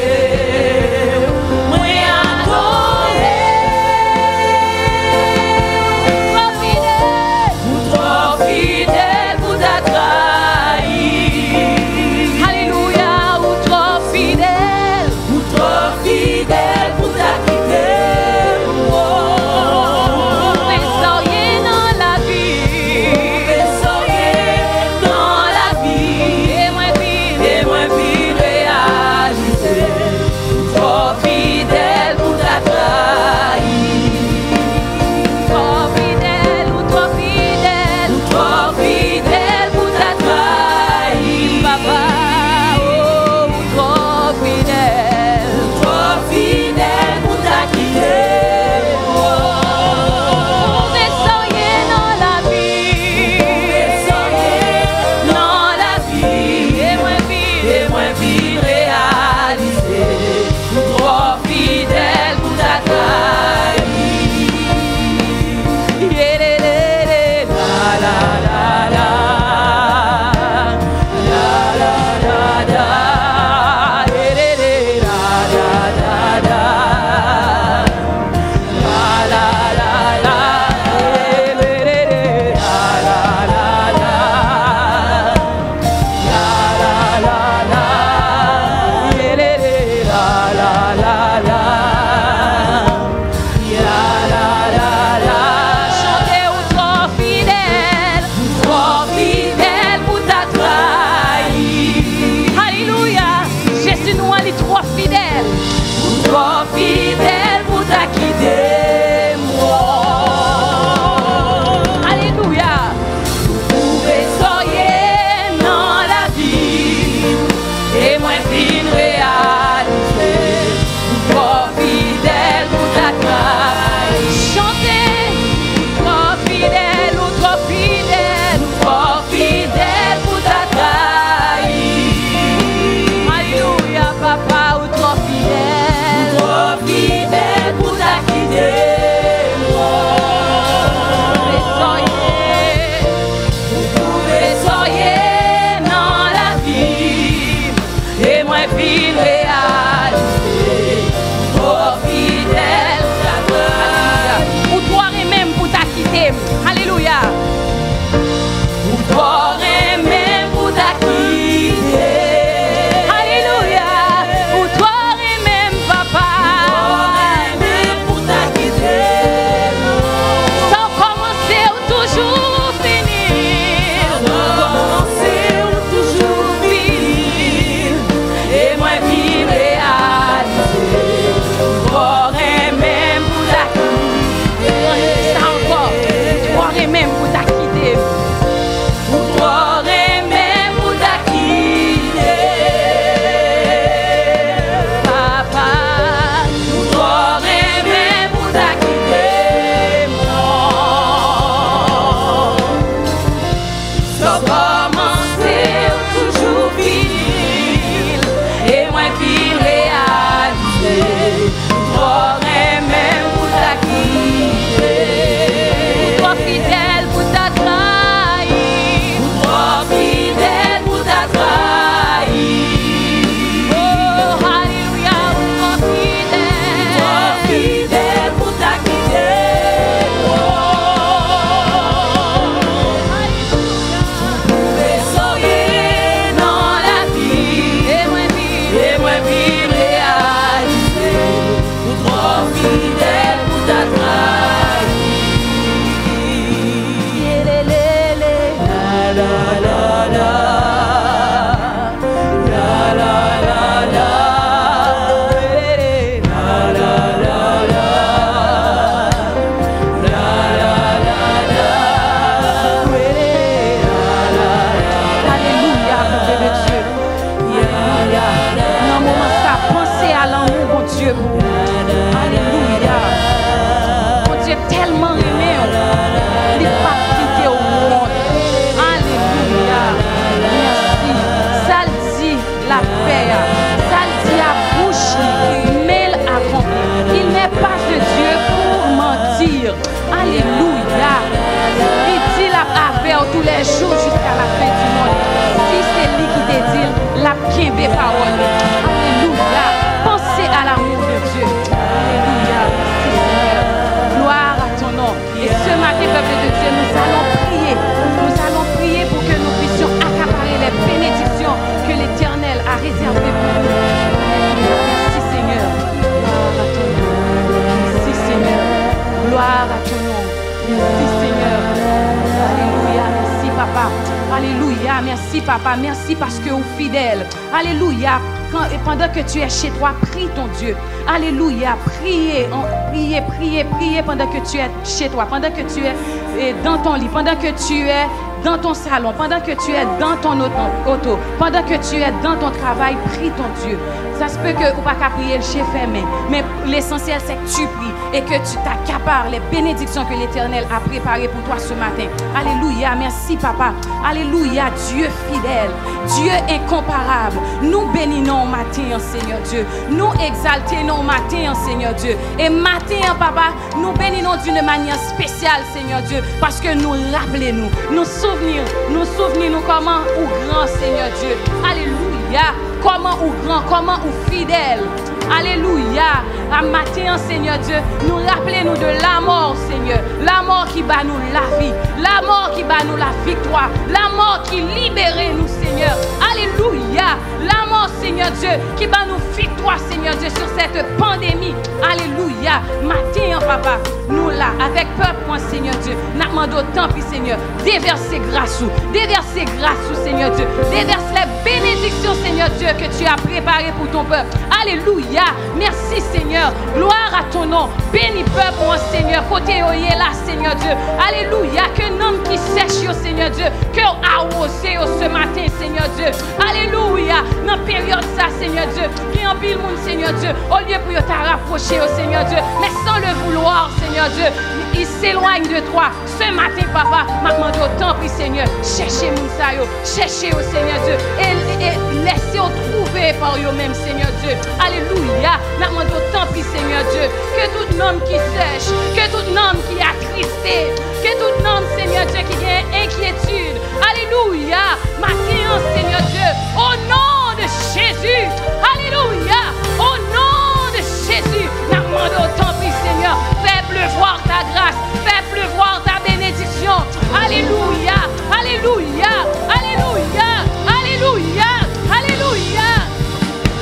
Trop fidèle, vous t'attraillez. trop fidèle pour ta trahir. Papa, oh, trop fidèle. Trop fidèle pour ta quitter. tous les jours jusqu'à la fin du monde. Si c'est lui qui te dit la bien parole. Alléluia. Pensez à l'amour de Dieu. Alléluia. Merci Seigneur. Gloire à ton nom. Et ce matin, peuple de Dieu, nous allons prier. Nous allons prier pour que nous puissions accaparer les bénédictions que l'Éternel a réservées pour nous. Merci Seigneur. Gloire à ton nom. Merci Seigneur. Gloire à ton nom. Merci Seigneur. Alléluia. Merci Papa. Alléluia. Merci Papa. Merci parce que vous êtes fidèle. Alléluia. Pendant que tu es chez toi, prie ton Dieu. Alléluia. Priez pendant que tu es chez toi, pendant que tu es dans ton lit, pendant que tu es dans ton salon, pendant que tu es dans ton auto, pendant que tu es dans ton travail, prie ton Dieu. Ça se peut que ou pas qu'à prier le chef fermé, mais l'essentiel c'est que tu pries et que tu t'accapares les bénédictions que l'Éternel a préparées pour toi ce matin. Alléluia, merci papa. Alléluia, Dieu fidèle, Dieu incomparable. Nous bénissons matin, Seigneur Dieu. Nous exaltons matin, Seigneur Dieu. Et matin, papa, nous bénissons d'une manière spéciale, Seigneur Dieu, parce que nous rappelons, nous souvenons comment ou grand, Seigneur Dieu. Alléluia, comment ou grand, comment ou fidèle. Alléluia. À matin, Seigneur Dieu, nous rappelons de la mort, Seigneur. La mort qui bat nous la vie. La mort qui bat nous la victoire. La mort qui libère nous, Seigneur. Alléluia. La mort, Seigneur Dieu, qui bat nous victoire, Seigneur Dieu, sur cette pandémie. Alléluia. Matin, papa, nous là, avec peuple, moi, Seigneur Dieu, nous demandons tant pis, Seigneur, déverser grâce, Seigneur Dieu. Déverse les bénédictions, Seigneur Dieu, que tu as préparées pour ton peuple. Alléluia. Merci, Seigneur. Gloire à ton nom. Béni peuple, mon Seigneur. Côté oye là, Seigneur Dieu. Alléluia. Que nom qui sèche, Seigneur Dieu. Que arrosé ce matin, Seigneur Dieu. Alléluia. Dans période ça, Seigneur Dieu. Qui en pile monde, Seigneur Dieu. Au lieu pour te rapprocher, Seigneur Dieu. Mais sans le vouloir, Seigneur Dieu. Il s'éloigne de toi. Ce matin, papa, m'a demandé autant, puis Seigneur. Cherchez mon sayo. Cherchez au Seigneur Dieu. Et laissez-vous trouver par eux-mêmes, Seigneur Dieu. Alléluia. M'a demandé autant, puis Seigneur Dieu. Que tout homme qui sèche, que tout homme qui a attristé, que tout homme, Seigneur Dieu, qui a inquiétude. Alléluia. Matin, Seigneur Dieu. Au nom de Jésus. Alléluia. Au nom de Jésus. M'a demandé autant, puis Seigneur. Fais pleuvoir ta grâce. Fais pleuvoir ta bénédiction. Alléluia. Alléluia. Alléluia. Alléluia. Alléluia.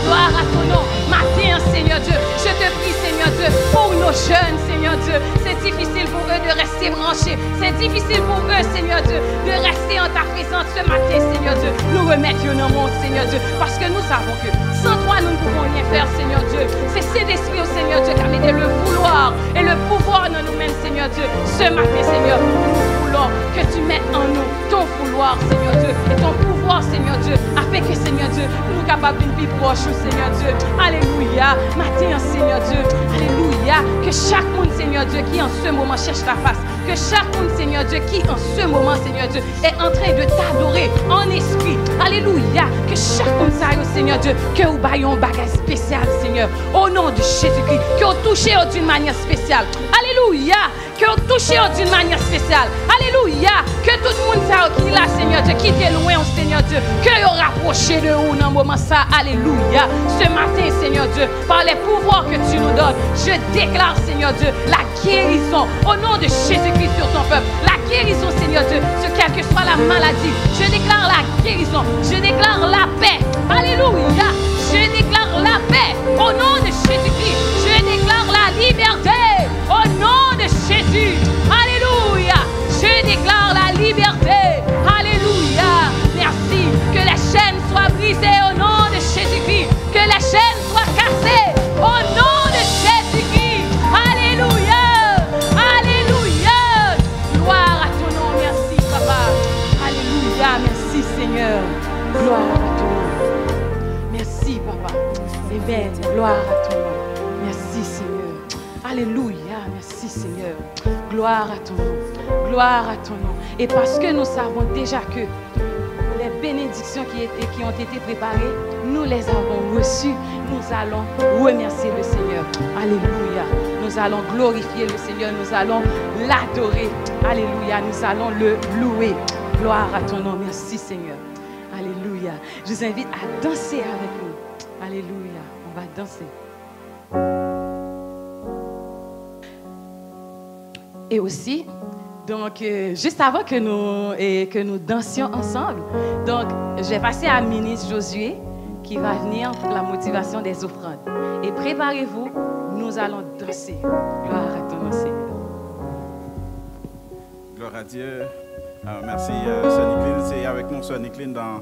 Gloire à ton nom. Matin, Seigneur Dieu. Je te prie, Seigneur Dieu, pour nos jeunes, Seigneur Dieu. C'est difficile pour eux de rester branchés. C'est difficile pour eux, Seigneur Dieu, de rester en ta présence ce matin, Seigneur Dieu. Nous remettons dans le monde, Seigneur Dieu, parce que nous savons que sans toi, nous ne pouvons rien faire, Seigneur Dieu. C'est cet esprit, au Seigneur Dieu, qui a mis le vouloir et le pouvoir dans nous-mêmes, Seigneur Dieu. Ce matin, Seigneur, nous voulons que tu mettes en nous ton vouloir, Seigneur Dieu, et ton pouvoir, Seigneur Dieu, afin que, Seigneur Dieu, nous sommes capables d'une vie proche, Seigneur Dieu. Alléluia. Matin, Seigneur Dieu. Alléluia. Que chaque monde, Seigneur Dieu, qui en ce moment cherche ta face, que chaque monde, Seigneur Dieu, qui en ce moment, Seigneur Dieu, est en train de t'adorer en esprit. Alléluia. Que chaque monde, Seigneur Dieu, que vous baillons un bagage spécial, Seigneur, au nom de Jésus-Christ, que vous touchez d'une manière spéciale. Alléluia. Que vous touchez d'une manière spéciale. Alléluia. Que tout le monde qui est là, Seigneur Dieu, qui est loin, Seigneur Dieu, que vous rapprochez de vous dans le moment ça. Alléluia. Ce matin, Seigneur Dieu, par les pouvoirs que tu nous donnes, je déclare, Seigneur Dieu, la guérison au nom de Jésus-Christ sur ton peuple. La guérison, Seigneur Dieu, sur quelle que soit la maladie. Je déclare la guérison. Je déclare la paix. Alléluia. Je déclare la paix au nom de Jésus-Christ. Je déclare la liberté au nom de Jésus. Alléluia. Je déclare la liberté. Alléluia. Merci. Que les chaînes soient brisées au nom de Jésus-Christ. Que les chaînes soient cassées au nom de Jésus-Christ. Alléluia. Alléluia. Gloire à ton nom. Merci, Papa. Alléluia. Merci, Seigneur. Gloire à ton nom. Merci, Papa. Amen. Gloire à ton nom. Merci, Seigneur. Alléluia. Merci, Seigneur. Gloire à ton nom. Gloire à ton nom. Et parce que nous savons déjà que les bénédictions qui ont été préparées, nous les avons reçues. Nous allons remercier le Seigneur. Alléluia. Nous allons glorifier le Seigneur. Nous allons l'adorer. Alléluia. Nous allons le louer. Gloire à ton nom. Merci, Seigneur. Alléluia. Je vous invite à danser avec nous. Alléluia. On va danser. Et aussi, donc, juste avant que nous dansions ensemble, donc, je vais passer à ministre Josué qui va venir pour la motivation des offrandes. Et préparez-vous, nous allons danser. Gloire à ton nom, Seigneur. Gloire à Dieu. Merci, Sœur Nicline. C'est avec nous, Sœur Nicline, dans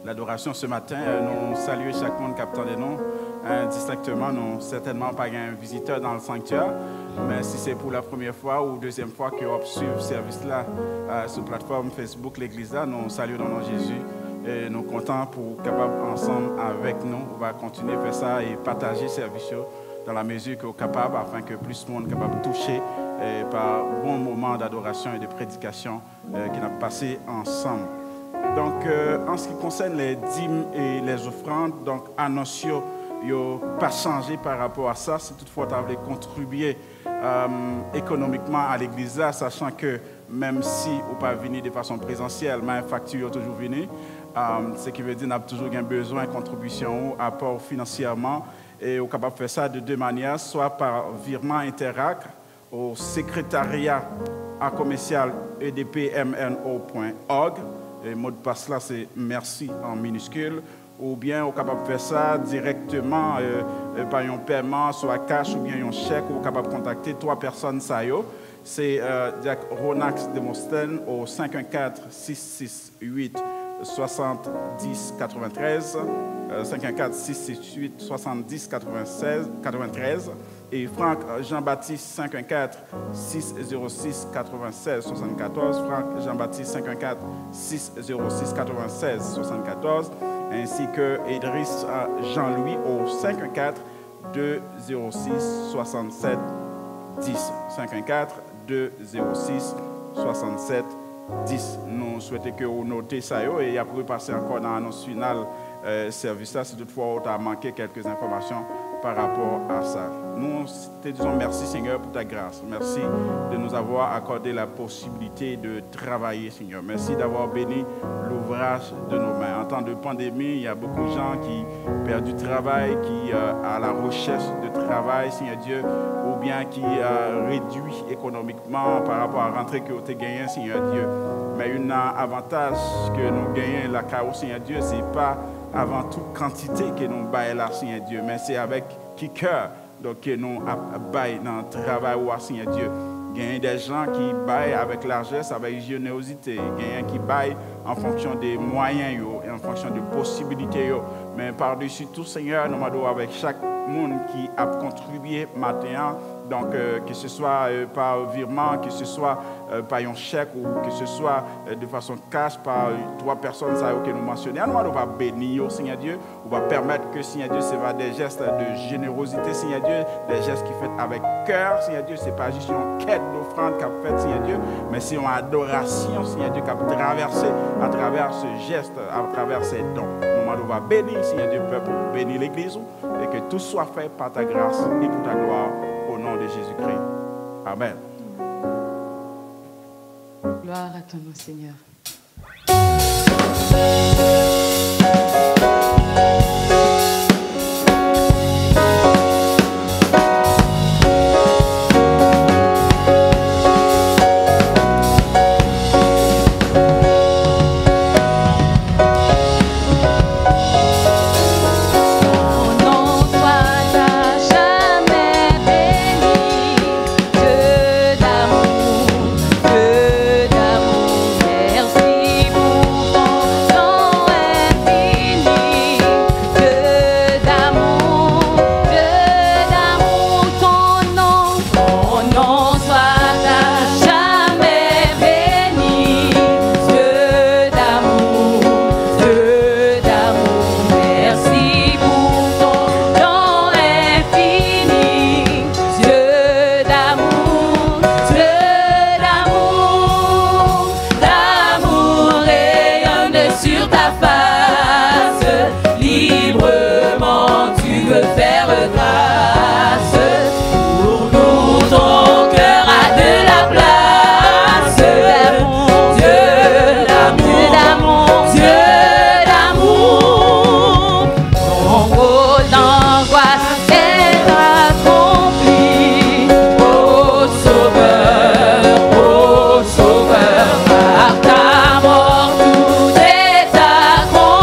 l'adoration ce matin. Nous saluons chaque monde captant des noms. Distinctement, nous certainement pas un visiteur dans le sanctuaire. Mais si c'est pour la première fois ou deuxième fois que vous suivez ce service-là sur la plateforme Facebook L'Église, nous saluons dans le nom de Jésus. Et nous sommes contents pour capable ensemble avec nous. On va continuer à faire ça et partager ce service dans la mesure que vous êtes capable afin que plus de monde soit capable de toucher par bon moment d'adoration et de prédication qui n'a passé ensemble. Donc, en ce qui concerne les dîmes et les offrandes, donc, annonciaux, ils n'ont pas changé par rapport à ça. Si toutefois, tu avais contribué économiquement à l'église, sachant que même si vous pas venu de façon présentielle, mais facture est toujours venue, ce qui veut dire qu'on a toujours besoin de contribution, apport financièrement, et vous êtes capable de faire ça de deux manières, soit par virement Interac au secrétariat à commercial edpmno.org. Le mot de passe là, c'est merci en minuscule. Ou bien vous êtes capable de faire ça directement par un paiement, soit cash ou bien un chèque, ou vous êtes capable de contacter 3 personnes. C'est Ronax Demosthène au 514-668-7093, 514-668-7093, et Franck Jean-Baptiste 514-606-96-74, Franck Jean-Baptiste 514-606-96-74, ainsi que Idriss Jean-Louis au 514-206-67-10, 514-206-67-10. Nous souhaitons que vous notez ça et après passer encore dans l'annonce finale service là si toutefois vous avez manqué quelques informations par rapport à ça. Nous te disons merci Seigneur pour ta grâce. Merci de nous avoir accordé la possibilité de travailler Seigneur. Merci d'avoir béni l'ouvrage de nos mains. En temps de pandémie, il y a beaucoup de gens qui perdent du travail, qui à la recherche de travail Seigneur Dieu, ou bien qui réduit économiquement par rapport à la rentrée que vous avez gagné Seigneur Dieu. Mais un avantage que nous gagnons la chaos Seigneur Dieu, c'est pas avant toute quantité que nous baillons là, Seigneur Dieu, mais c'est avec qui cœur que nous baillons dans le travail, Seigneur Dieu. Il y a des gens qui baillent avec largesse, avec générosité. Il y a qui baillent en fonction des moyens et en fonction des possibilités. Mais par-dessus tout, Seigneur, nous m'adorons avec chaque monde qui a contribué matin. Donc, que ce soit par virement, que ce soit par un chèque ou que ce soit de façon cash par 3 personnes que nous mentionnons. On va bénir, Seigneur Dieu. On va permettre que, Seigneur Dieu, c'est des gestes de générosité, Seigneur Dieu, des gestes qui sont faits avec cœur, Seigneur Dieu. Ce n'est pas juste une quête d'offrande qu'a fait, Seigneur Dieu, mais c'est une adoration, Seigneur Dieu, qui a traversé à travers ce geste, à travers ces dons. On va bénir, Seigneur Dieu, peuple, bénir l'Église et que tout soit fait par ta grâce et pour ta gloire. Au nom de Jésus-Christ. Amen. Gloire à ton nom, Seigneur. Par ta mort, tout est accompli.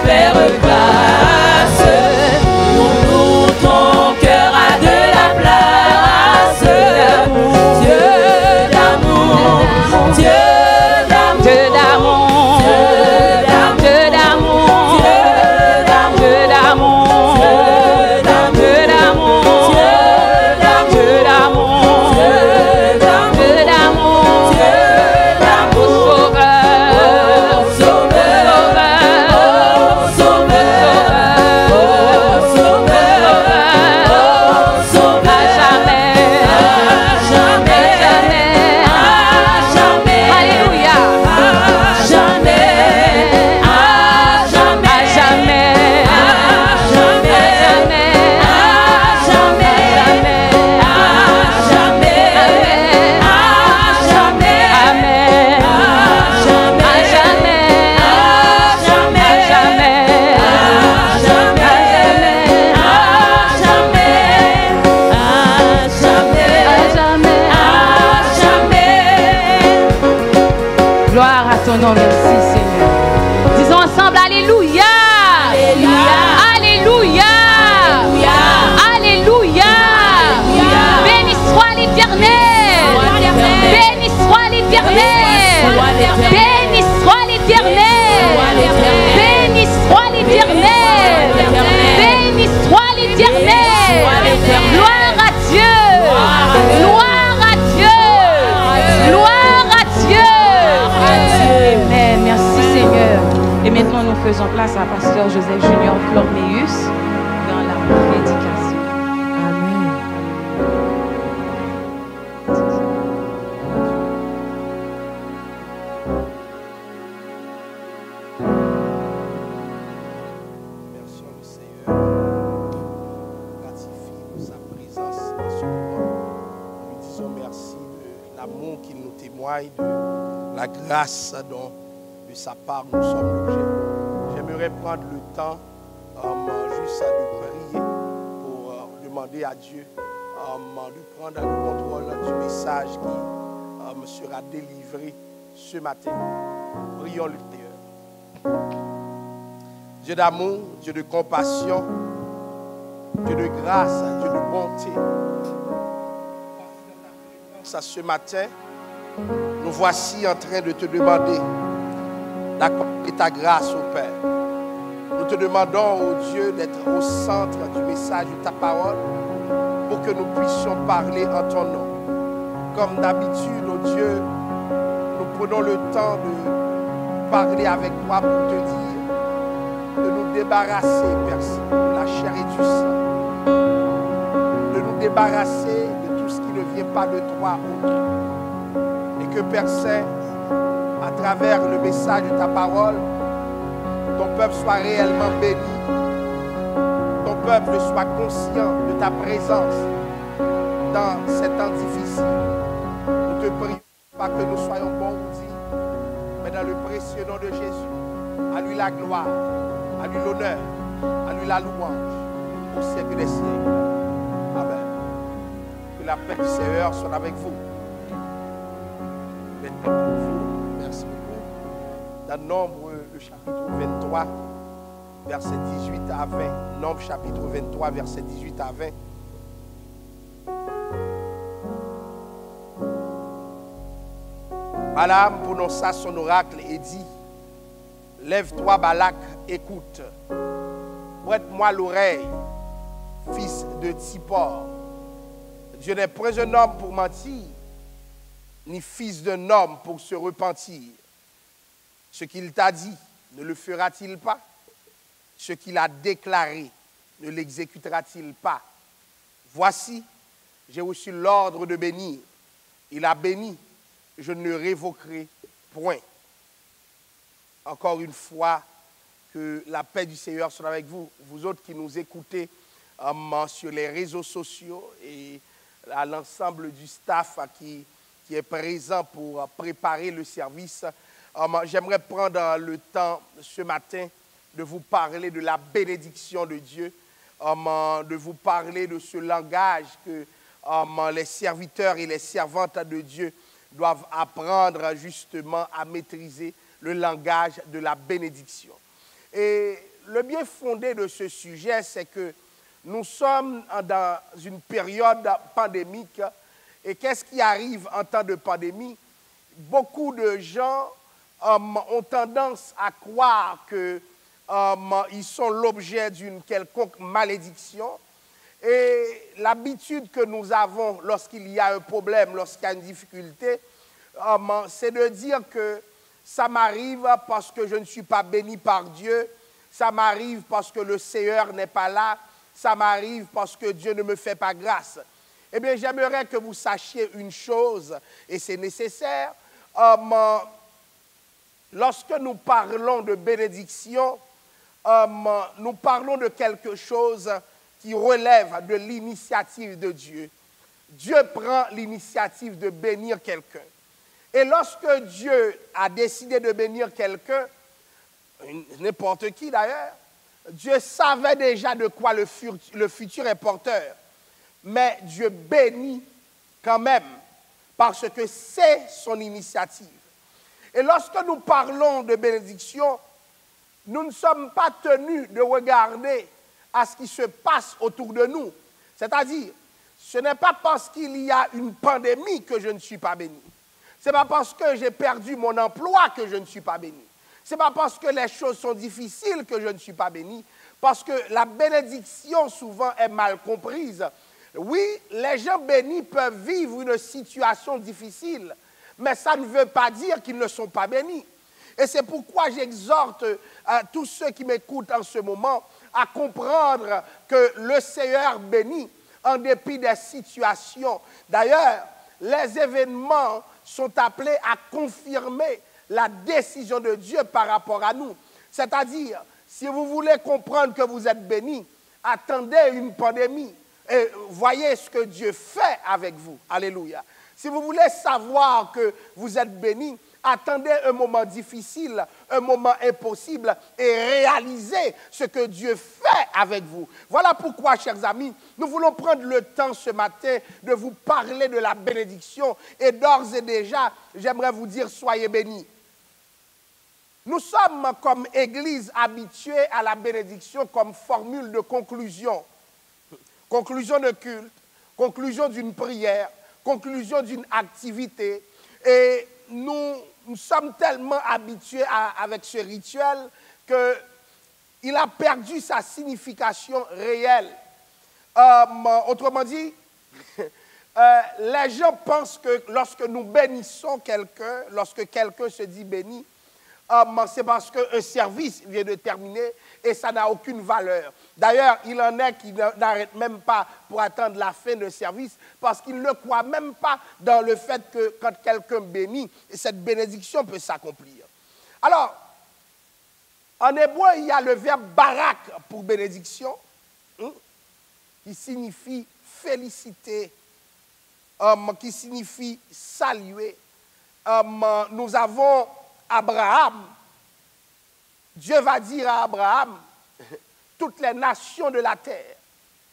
faire grâce. Pour nous, ton cœur a de la place. Dieu d'amour, Dieu d'amour, Dieu d'amour, Dieu d'amour, Dieu d'amour, Dieu d'amour, Dieu d'amour, Dieu Dieu d'amour, Dieu Dieu d'amour, Dieu d'amour, Dieu d'amour, Dieu d'amour, Sauveur, Sauveur, Sauveur, Sauveur, à jamais, Alléluia, à jamais, à jamais, gloire à ton nom, merci Seigneur. Disons ensemble Alléluia. Alléluia. Alléluia. Béni soit l'Éternel. Béni soit l'Éternel. Béni soit l'Éternel. Béni soit l'Éternel. Béni soit l'Éternel. Gloire à Dieu. Gloire à Dieu. Gloire à Dieu. Amen. Merci Seigneur. Et maintenant nous faisons place à Pasteur Joseph Junior Flormeus dans la prédication. Amen. Merci le Seigneur. Gratifie sa présence dans ce moment. Nous lui disons merci de l'amour qu'il nous témoigne, de la grâce dont de sa part nous sommes l'objet. J'aimerais prendre le temps juste de prier pour demander à Dieu de prendre le contrôle du message qui me sera délivré ce matin. Prions le Seigneur. Dieu d'amour, Dieu de compassion, Dieu de grâce, Dieu de bonté. Ce matin, nous voici en train de te demander d'accorder ta grâce au Père. Nous te demandons, ô Dieu, d'être au centre du message de ta parole pour que nous puissions parler en ton nom. Comme d'habitude, ô Dieu, nous prenons le temps de parler avec toi pour te dire de nous débarrasser, Père Saint, de la chair et du sang. De nous débarrasser de tout ce qui ne vient pas de toi, ô Dieu. Et que, Père Saint, à travers le message de ta parole, ton peuple soit réellement béni. Ton peuple soit conscient de ta présence dans ces temps difficiles. Nous te prions, pas que nous soyons bons outils, mais dans le précieux nom de Jésus. À lui la gloire, à lui l'honneur, à lui la louange, au siècle des siècles. Amen. Que la paix du Seigneur soit avec vous. Merci beaucoup. Dans Nombre, le chapitre 23, verset 18 à 20. Nombre, chapitre 23, verset 18 à 20. Balaam prononça son oracle et dit: Lève-toi, Balak, écoute. Prête-moi l'oreille, fils de Tsippor. Dieu n'est point un homme pour mentir, ni fils d'un homme pour se repentir. Ce qu'il t'a dit, ne le fera-t-il pas? Ce qu'il a déclaré, ne l'exécutera-t-il pas? Voici, j'ai reçu l'ordre de bénir. Il a béni, je ne le révoquerai point. Encore une fois, que la paix du Seigneur soit avec vous. Vous autres qui nous écoutez sur les réseaux sociaux et à l'ensemble du staff qui est présent pour préparer le service. J'aimerais prendre le temps ce matin de vous parler de la bénédiction de Dieu, de vous parler de ce langage que les serviteurs et les servantes de Dieu doivent apprendre justement à maîtriser, le langage de la bénédiction. Et le bien fondé de ce sujet, c'est que nous sommes dans une période pandémique. Et qu'est-ce qui arrive en temps de pandémie? Beaucoup de gens ont tendance à croire qu'ils sont l'objet d'une quelconque malédiction. Et l'habitude que nous avons lorsqu'il y a un problème, lorsqu'il y a une difficulté, c'est de dire que ça m'arrive parce que je ne suis pas béni par Dieu, ça m'arrive parce que le Seigneur n'est pas là, ça m'arrive parce que Dieu ne me fait pas grâce. Eh bien, j'aimerais que vous sachiez une chose, et c'est nécessaire. Lorsque nous parlons de bénédiction, nous parlons de quelque chose qui relève de l'initiative de Dieu. Dieu prend l'initiative de bénir quelqu'un. Et lorsque Dieu a décidé de bénir quelqu'un, n'importe qui d'ailleurs, Dieu savait déjà de quoi le futur est porteur. Mais Dieu bénit quand même, parce que c'est son initiative. Et lorsque nous parlons de bénédiction, nous ne sommes pas tenus de regarder à ce qui se passe autour de nous. C'est-à-dire, ce n'est pas parce qu'il y a une pandémie que je ne suis pas béni. Ce n'est pas parce que j'ai perdu mon emploi que je ne suis pas béni. Ce n'est pas parce que les choses sont difficiles que je ne suis pas béni. Parce que la bénédiction, souvent, est mal comprise. Oui, les gens bénis peuvent vivre une situation difficile, mais ça ne veut pas dire qu'ils ne sont pas bénis. Et c'est pourquoi j'exhorte tous ceux qui m'écoutent en ce moment à comprendre que le Seigneur bénit en dépit des situations. D'ailleurs, les événements sont appelés à confirmer la décision de Dieu par rapport à nous. C'est-à-dire, si vous voulez comprendre que vous êtes béni, attendez une pandémie et voyez ce que Dieu fait avec vous. Alléluia. Si vous voulez savoir que vous êtes béni, attendez un moment difficile, un moment impossible et réalisez ce que Dieu fait avec vous. Voilà pourquoi, chers amis, nous voulons prendre le temps ce matin de vous parler de la bénédiction. Et d'ores et déjà, j'aimerais vous dire, soyez bénis. Nous sommes comme Église habitués à la bénédiction comme formule de conclusion. Conclusion de culte, conclusion d'une prière, conclusion d'une activité. Et nous sommes tellement habitués avec ce rituel qu'il a perdu sa signification réelle. Autrement dit, les gens pensent que lorsque nous bénissons quelqu'un, lorsque quelqu'un se dit béni, c'est parce qu'un service vient de terminer et ça n'a aucune valeur. D'ailleurs, il en est qui n'arrêtent même pas pour attendre la fin de service parce qu'ils ne croient même pas dans le fait que quand quelqu'un bénit, cette bénédiction peut s'accomplir. Alors, en hébreu, il y a le verbe barak pour bénédiction, qui signifie féliciter, qui signifie saluer. Nous avons Abraham. Dieu va dire à Abraham, toutes les nations de la terre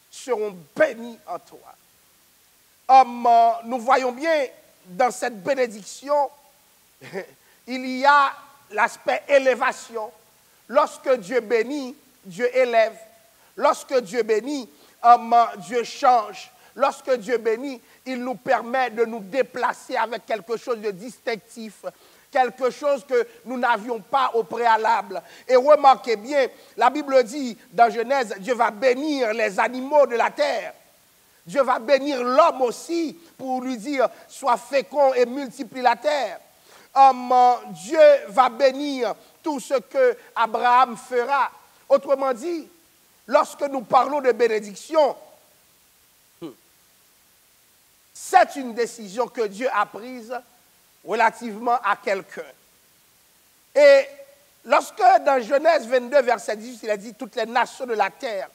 seront bénies en toi. Nous voyons bien dans cette bénédiction, il y a l'aspect élévation. Lorsque Dieu bénit, Dieu élève. Lorsque Dieu bénit, Dieu change. Lorsque Dieu bénit, il nous permet de nous déplacer avec quelque chose de distinctif, quelque chose que nous n'avions pas au préalable. Et remarquez bien, la Bible dit dans Genèse, Dieu va bénir les animaux de la terre. Dieu va bénir l'homme aussi pour lui dire, sois fécond et multiplie la terre. Dieu va bénir tout ce que Abraham fera. Autrement dit, lorsque nous parlons de bénédiction, c'est une décision que Dieu a prise relativement à quelqu'un. Et lorsque dans Genèse 22, verset 18, il a dit « Toutes les nations de la terre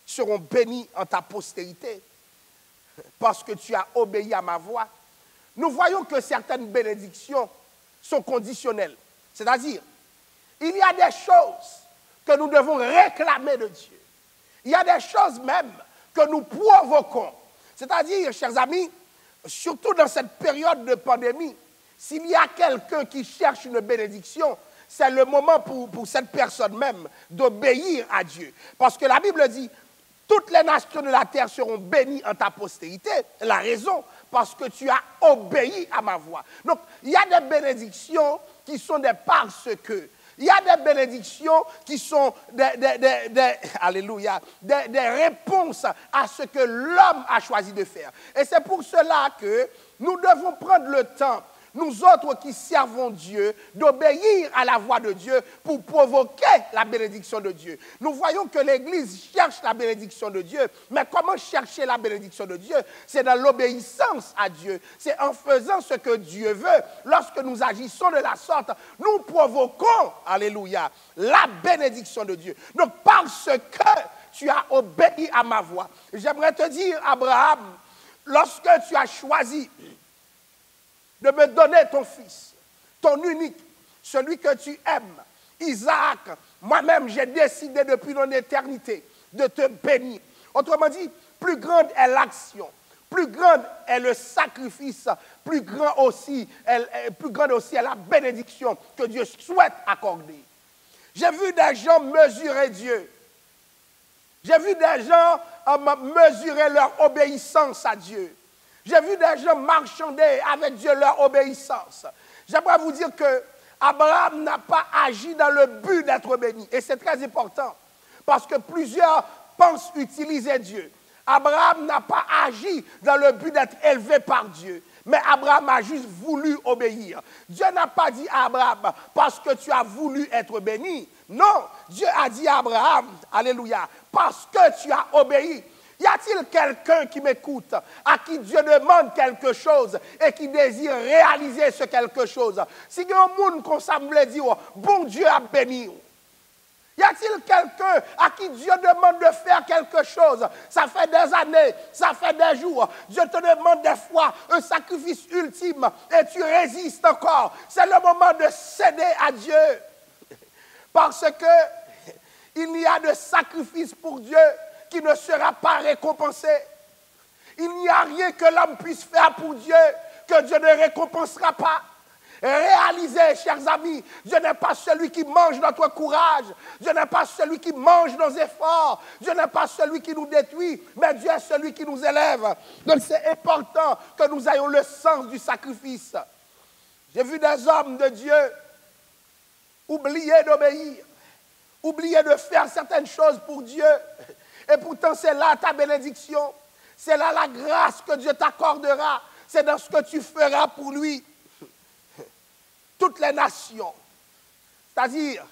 seront bénies en ta postérité, parce que tu as obéi à ma voix », nous voyons que certaines bénédictions sont conditionnelles. C'est-à-dire, il y a des choses que nous devons réclamer de Dieu. Il y a des choses même que nous provoquons. C'est-à-dire, chers amis, surtout dans cette période de pandémie, s'il y a quelqu'un qui cherche une bénédiction, c'est le moment pour cette personne même d'obéir à Dieu. Parce que la Bible dit, toutes les nations de la terre seront bénies en ta postérité. La raison, parce que tu as obéi à ma voix. Donc, il y a des bénédictions qui sont des parce que. Il y a des bénédictions qui sont alléluia, des réponses à ce que l'homme a choisi de faire. Et c'est pour cela que nous devons prendre le temps, nous autres qui servons Dieu, d'obéir à la voix de Dieu pour provoquer la bénédiction de Dieu. Nous voyons que l'Église cherche la bénédiction de Dieu, mais comment chercher la bénédiction de Dieu? C'est dans l'obéissance à Dieu. C'est en faisant ce que Dieu veut. Lorsque nous agissons de la sorte, nous provoquons, alléluia, la bénédiction de Dieu. Donc parce que tu as obéi à ma voix, j'aimerais te dire, Abraham, lorsque tu as choisi de me donner ton fils, ton unique, celui que tu aimes, Isaac, moi-même j'ai décidé depuis mon éternité de te bénir. Autrement dit, plus grande est l'action, plus grande est le sacrifice, plus grande aussi est la bénédiction que Dieu souhaite accorder. J'ai vu des gens mesurer Dieu. J'ai vu des gens mesurer leur obéissance à Dieu. J'ai vu des gens marchander avec Dieu leur obéissance. J'aimerais vous dire que Abraham n'a pas agi dans le but d'être béni. Et c'est très important. Parce que plusieurs pensent utiliser Dieu. Abraham n'a pas agi dans le but d'être élevé par Dieu. Mais Abraham a juste voulu obéir. Dieu n'a pas dit à Abraham, parce que tu as voulu être béni. Non, Dieu a dit à Abraham, alléluia, parce que tu as obéi. Y a-t-il quelqu'un qui m'écoute, à qui Dieu demande quelque chose et qui désire réaliser ce quelque chose? Si il y a un monde qu'on semble dire, bon Dieu a béni. Y a-t-il quelqu'un à qui Dieu demande de faire quelque chose? Ça fait des années, ça fait des jours. Dieu te demande des fois un sacrifice ultime et tu résistes encore. C'est le moment de céder à Dieu. Parce que il n'y a de sacrifice pour Dieu qui ne sera pas récompensé. Il n'y a rien que l'homme puisse faire pour Dieu que Dieu ne récompensera pas. Réalisez, chers amis, Dieu n'est pas celui qui mange notre courage. Dieu n'est pas celui qui mange nos efforts. Dieu n'est pas celui qui nous détruit, mais Dieu est celui qui nous élève. Donc c'est important que nous ayons le sens du sacrifice. J'ai vu des hommes de Dieu oublier d'obéir, oublier de faire certaines choses pour Dieu. Et pourtant, c'est là ta bénédiction. C'est là la grâce que Dieu t'accordera. C'est dans ce que tu feras pour lui. Toutes les nations. C'est-à-dire,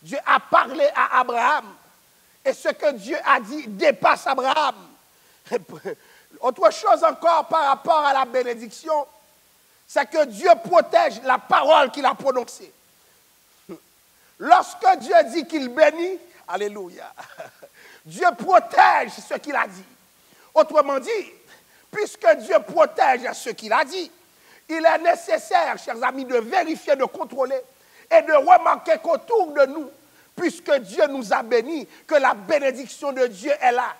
Dieu a parlé à Abraham. Et ce que Dieu a dit dépasse Abraham. Autre chose encore par rapport à la bénédiction, c'est que Dieu protège la parole qu'il a prononcée. Lorsque Dieu dit qu'il bénit, alléluia, Dieu protège ce qu'il a dit. Autrement dit, puisque Dieu protège ce qu'il a dit, il est nécessaire, chers amis, de vérifier, de contrôler et de remarquer qu'autour de nous, puisque Dieu nous a bénis, que la bénédiction de Dieu est là.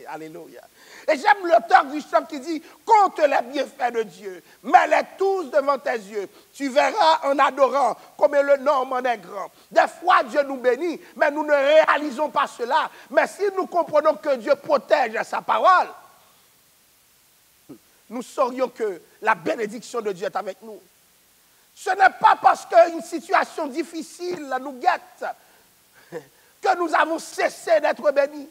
Alléluia. Et j'aime l'auteur du chant qui dit, compte les bienfaits de Dieu, mets-les tous devant tes yeux. Tu verras en adorant comme le nombre en est grand. Des fois, Dieu nous bénit, mais nous ne réalisons pas cela. Mais si nous comprenons que Dieu protège sa parole, nous saurions que la bénédiction de Dieu est avec nous. Ce n'est pas parce qu'une situation difficile nous guette que nous avons cessé d'être bénis.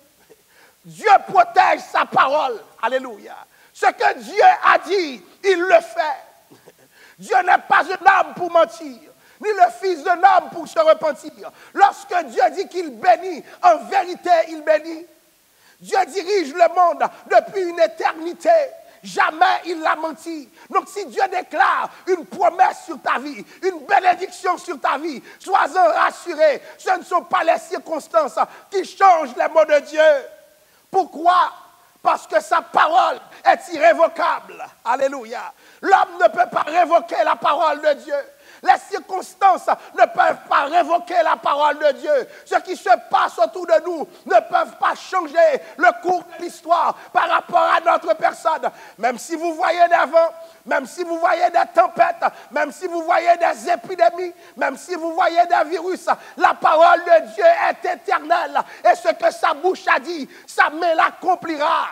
Dieu protège sa parole. Alléluia. Ce que Dieu a dit, il le fait. Dieu n'est pas un homme pour mentir, ni le fils d'un homme pour se repentir. Lorsque Dieu dit qu'il bénit, en vérité, il bénit. Dieu dirige le monde depuis une éternité. Jamais il l'a menti. Donc si Dieu déclare une promesse sur ta vie, une bénédiction sur ta vie, sois-en rassuré. Ce ne sont pas les circonstances qui changent les mots de Dieu. Pourquoi? Parce que sa parole est irrévocable. Alléluia. L'homme ne peut pas révoquer la parole de Dieu. Les circonstances ne peuvent pas révoquer la parole de Dieu. Ce qui se passe autour de nous ne peuvent pas changer le cours de l'histoire par rapport à notre personne. Même si vous voyez des vents, même si vous voyez des tempêtes, même si vous voyez des épidémies, même si vous voyez des virus, la parole de Dieu est éternelle. Et ce que sa bouche a dit, sa main l'accomplira.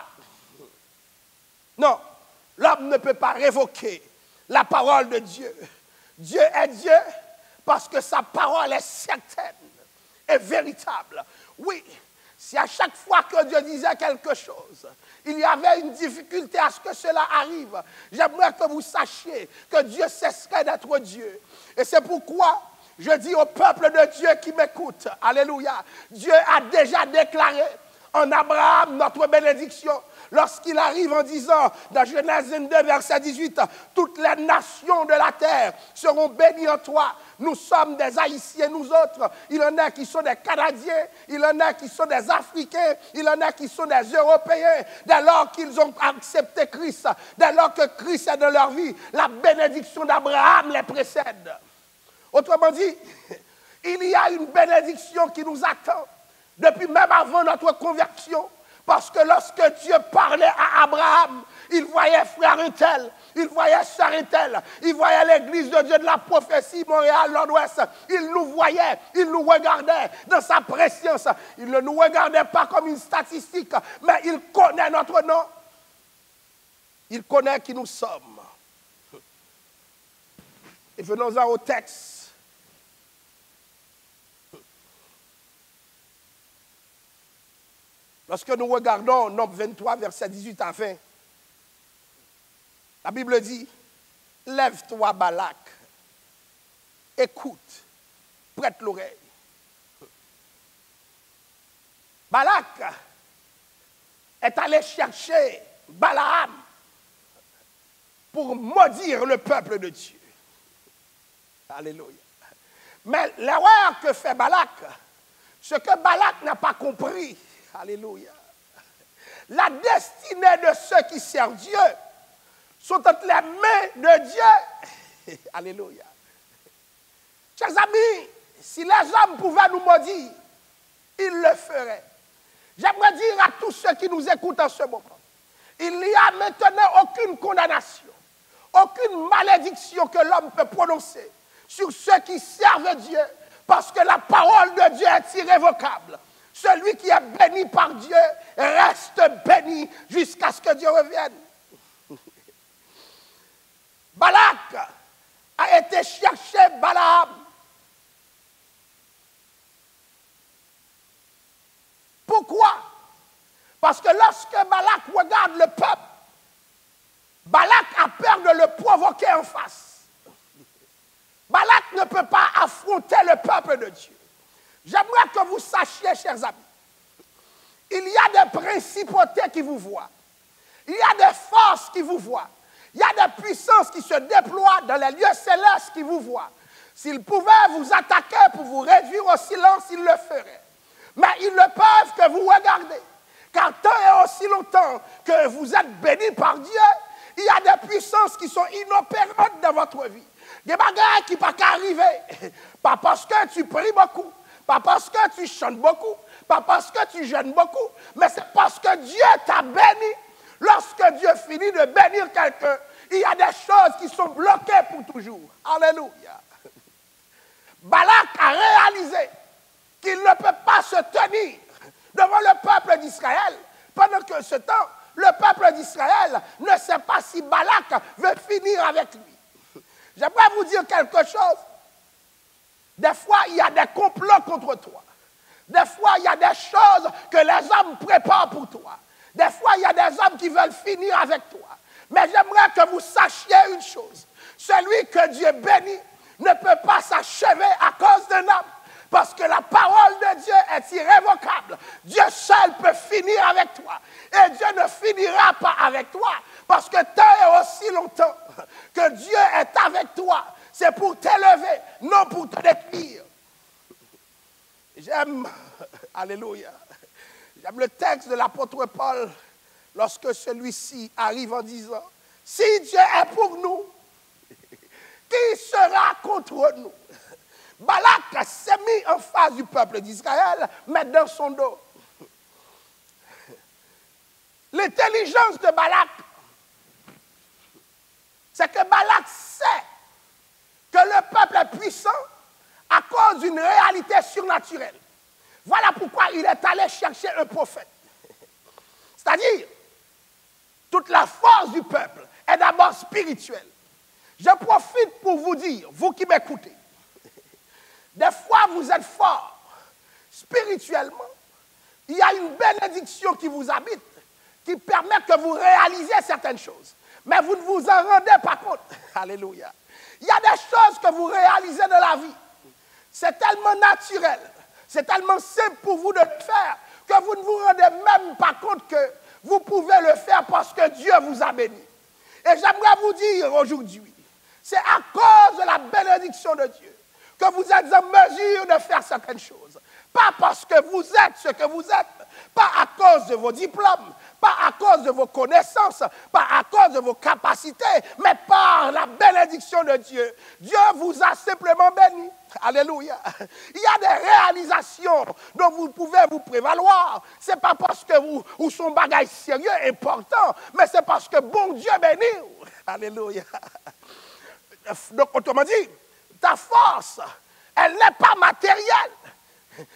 Non, l'homme ne peut pas révoquer la parole de Dieu. Dieu est Dieu parce que sa parole est certaine et véritable. Oui, si à chaque fois que Dieu disait quelque chose, il y avait une difficulté à ce que cela arrive, j'aimerais que vous sachiez que Dieu cesserait d'être Dieu. Et c'est pourquoi je dis au peuple de Dieu qui m'écoute, alléluia, Dieu a déjà déclaré en Abraham notre bénédiction. Lorsqu'il arrive en disant, dans Genèse 22, verset 18, « Toutes les nations de la terre seront bénies en toi. Nous sommes des Haïtiens, nous autres. Il en a qui sont des Canadiens, il en a qui sont des Africains, il en a qui sont des Européens. Dès lors qu'ils ont accepté Christ, dès lors que Christ est dans leur vie, la bénédiction d'Abraham les précède. » Autrement dit, il y a une bénédiction qui nous attend depuis même avant notre conversion. Parce que lorsque Dieu parlait à Abraham, il voyait frère un tel, il voyait sœur un tel, il voyait l'église de Dieu de la prophétie, Montréal, Nord-Ouest. Il nous voyait, il nous regardait dans sa préscience. Il ne nous regardait pas comme une statistique, mais il connaît notre nom. Il connaît qui nous sommes. Et venons-en au texte. Lorsque nous regardons Nombre 23, verset 18 à 20, la Bible dit, « Lève-toi, Balak, écoute, prête l'oreille. » Balak est allé chercher Balaam pour maudire le peuple de Dieu. Alléluia. Mais l'erreur que fait Balak, ce que Balak n'a pas compris, alléluia. La destinée de ceux qui servent Dieu sont entre les mains de Dieu. Alléluia. Chers amis, si les hommes pouvaient nous maudire, ils le feraient. J'aimerais dire à tous ceux qui nous écoutent en ce moment, il n'y a maintenant aucune condamnation, aucune malédiction que l'homme peut prononcer sur ceux qui servent Dieu, parce que la parole de Dieu est irrévocable. Celui qui est béni par Dieu reste béni jusqu'à ce que Dieu revienne. Balak a été chercher Balaam. Pourquoi? Parce que lorsque Balak regarde le peuple, Balak a peur de le provoquer en face. Balak ne peut pas affronter le peuple de Dieu. J'aimerais que vous sachiez, chers amis, il y a des principautés qui vous voient. Il y a des forces qui vous voient. Il y a des puissances qui se déploient dans les lieux célestes qui vous voient. S'ils pouvaient vous attaquer pour vous réduire au silence, ils le feraient. Mais ils ne peuvent que vous regarder. Car tant et aussi longtemps que vous êtes bénis par Dieu, il y a des puissances qui sont inopérantes dans votre vie. Des bagages qui ne peuvent pas arriver. Pas parce que tu pries beaucoup. Pas parce que tu chantes beaucoup, pas parce que tu jeûnes beaucoup, mais c'est parce que Dieu t'a béni. Lorsque Dieu finit de bénir quelqu'un, il y a des choses qui sont bloquées pour toujours. Alléluia. Balak a réalisé qu'il ne peut pas se tenir devant le peuple d'Israël, pendant que ce temps, le peuple d'Israël ne sait pas si Balak veut finir avec lui. J'aimerais vous dire quelque chose. Des fois, il y a des complots contre toi. Des fois, il y a des choses que les hommes préparent pour toi. Des fois, il y a des hommes qui veulent finir avec toi. Mais j'aimerais que vous sachiez une chose. Celui que Dieu bénit ne peut pas s'achever à cause d'un homme. Parce que la parole de Dieu est irrévocable. Dieu seul peut finir avec toi. Et Dieu ne finira pas avec toi. Parce que tant et aussi longtemps que Dieu est avec toi, c'est pour t'élever, non pour te détruire. J'aime, alléluia, j'aime le texte de l'apôtre Paul lorsque celui-ci arrive en disant, si Dieu est pour nous, qui sera contre nous? Balak s'est mis en face du peuple d'Israël, mais dans son dos. L'intelligence de Balak, c'est que Balak sait que le peuple est puissant à cause d'une réalité surnaturelle. Voilà pourquoi il est allé chercher un prophète. C'est-à-dire, toute la force du peuple est d'abord spirituelle. Je profite pour vous dire, vous qui m'écoutez, des fois vous êtes fort spirituellement. Il y a une bénédiction qui vous habite, qui permet que vous réalisiez certaines choses. Mais vous ne vous en rendez pas compte. Alléluia. Il y a des choses que vous réalisez dans la vie. C'est tellement naturel, c'est tellement simple pour vous de le faire que vous ne vous rendez même pas compte que vous pouvez le faire parce que Dieu vous a béni. Et j'aimerais vous dire aujourd'hui, c'est à cause de la bénédiction de Dieu que vous êtes en mesure de faire certaines choses. Pas parce que vous êtes ce que vous êtes, pas à cause de vos diplômes, pas à cause de vos connaissances, pas à cause de vos capacités, mais par la bénédiction de Dieu. Dieu vous a simplement béni. Alléluia. Il y a des réalisations dont vous pouvez vous prévaloir. Ce n'est pas parce que vous sont bagages sérieux, importants, mais c'est parce que bon Dieu bénit. Alléluia. Donc, autrement dit, ta force, elle n'est pas matérielle.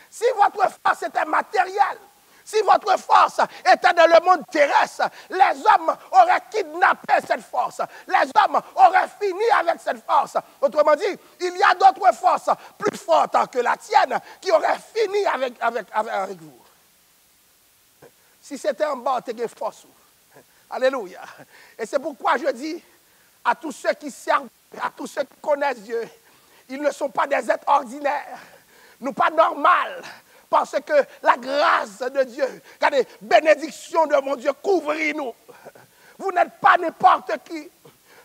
Si votre force était matérielle, si votre force était dans le monde terrestre, les hommes auraient kidnappé cette force. Les hommes auraient fini avec cette force. Autrement dit, il y a d'autres forces plus fortes que la tienne qui auraient fini avec vous. Si c'était en bas, tu as force. Alléluia. Et c'est pourquoi je dis à tous ceux qui servent, à tous ceux qui connaissent Dieu, ils ne sont pas des êtres ordinaires, nous pas normaux. Parce que la grâce de Dieu, regardez, bénédiction de mon Dieu, couvrez-nous. Vous n'êtes pas n'importe qui.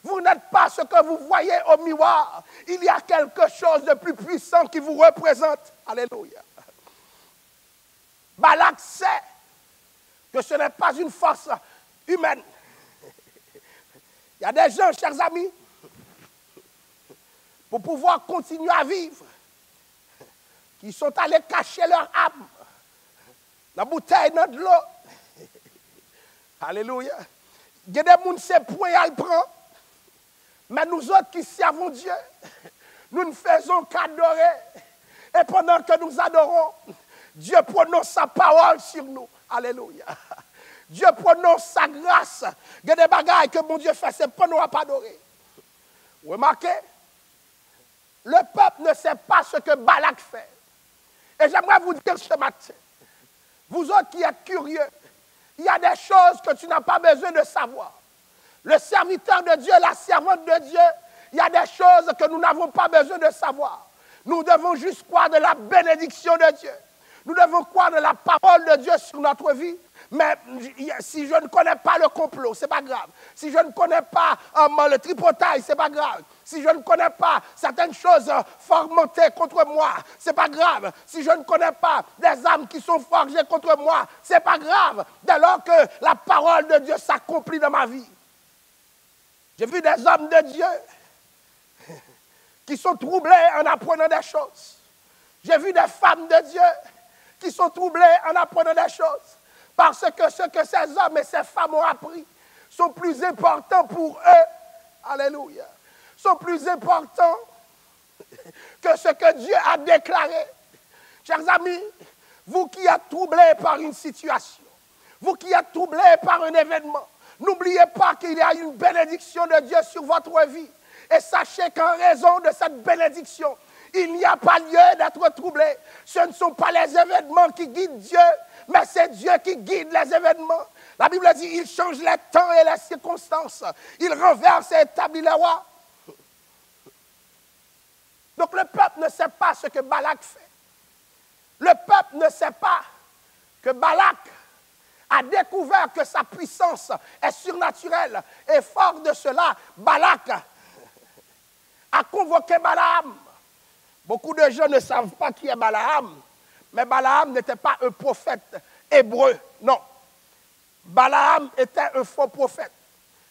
Vous n'êtes pas ce que vous voyez au miroir. Il y a quelque chose de plus puissant qui vous représente. Alléluia. Balak sait que ce n'est pas une force humaine. Il y a des gens, chers amis, pour pouvoir continuer à vivre, qui sont allés cacher leur âme. La bouteille dans de l'eau. Alléluia. Il y a des gens qui se point à le prendre. Mais nous autres qui servons Dieu, nous ne faisons qu'adorer. Et pendant que nous adorons, Dieu prononce sa parole sur nous. Alléluia. Dieu prononce sa grâce. Il y a des bagailles que mon Dieu fait, c'est pour nous pas adorer. Remarquez, le peuple ne sait pas ce que Balak fait. Et j'aimerais vous dire ce matin, vous autres qui êtes curieux, il y a des choses que tu n'as pas besoin de savoir. Le serviteur de Dieu, la servante de Dieu, il y a des choses que nous n'avons pas besoin de savoir. Nous devons juste croire de la bénédiction de Dieu. Nous devons croire de la parole de Dieu sur notre vie. Mais si je ne connais pas le complot, ce n'est pas grave. Si je ne connais pas le tripotail, ce n'est pas grave. Si je ne connais pas certaines choses fomentées contre moi, ce n'est pas grave. Si je ne connais pas des âmes qui sont forgées contre moi, ce n'est pas grave. Dès lors que la parole de Dieu s'accomplit dans ma vie. J'ai vu des hommes de Dieu qui sont troublés en apprenant des choses. J'ai vu des femmes de Dieu qui sont troublées en apprenant des choses. Parce que ce que ces hommes et ces femmes ont appris sont plus importants pour eux. Alléluia. Sont plus importants que ce que Dieu a déclaré. Chers amis, vous qui êtes troublés par une situation, vous qui êtes troublés par un événement, n'oubliez pas qu'il y a une bénédiction de Dieu sur votre vie. Et sachez qu'en raison de cette bénédiction, il n'y a pas lieu d'être troublé. Ce ne sont pas les événements qui guident Dieu, mais c'est Dieu qui guide les événements. La Bible dit, il change les temps et les circonstances. Il renverse et établit les rois. Donc le peuple ne sait pas ce que Balak fait. Le peuple ne sait pas que Balak a découvert que sa puissance est surnaturelle. Et fort de cela, Balak a convoqué Balaam. Beaucoup de gens ne savent pas qui est Balaam. Mais Balaam n'était pas un prophète hébreu, non. Balaam était un faux prophète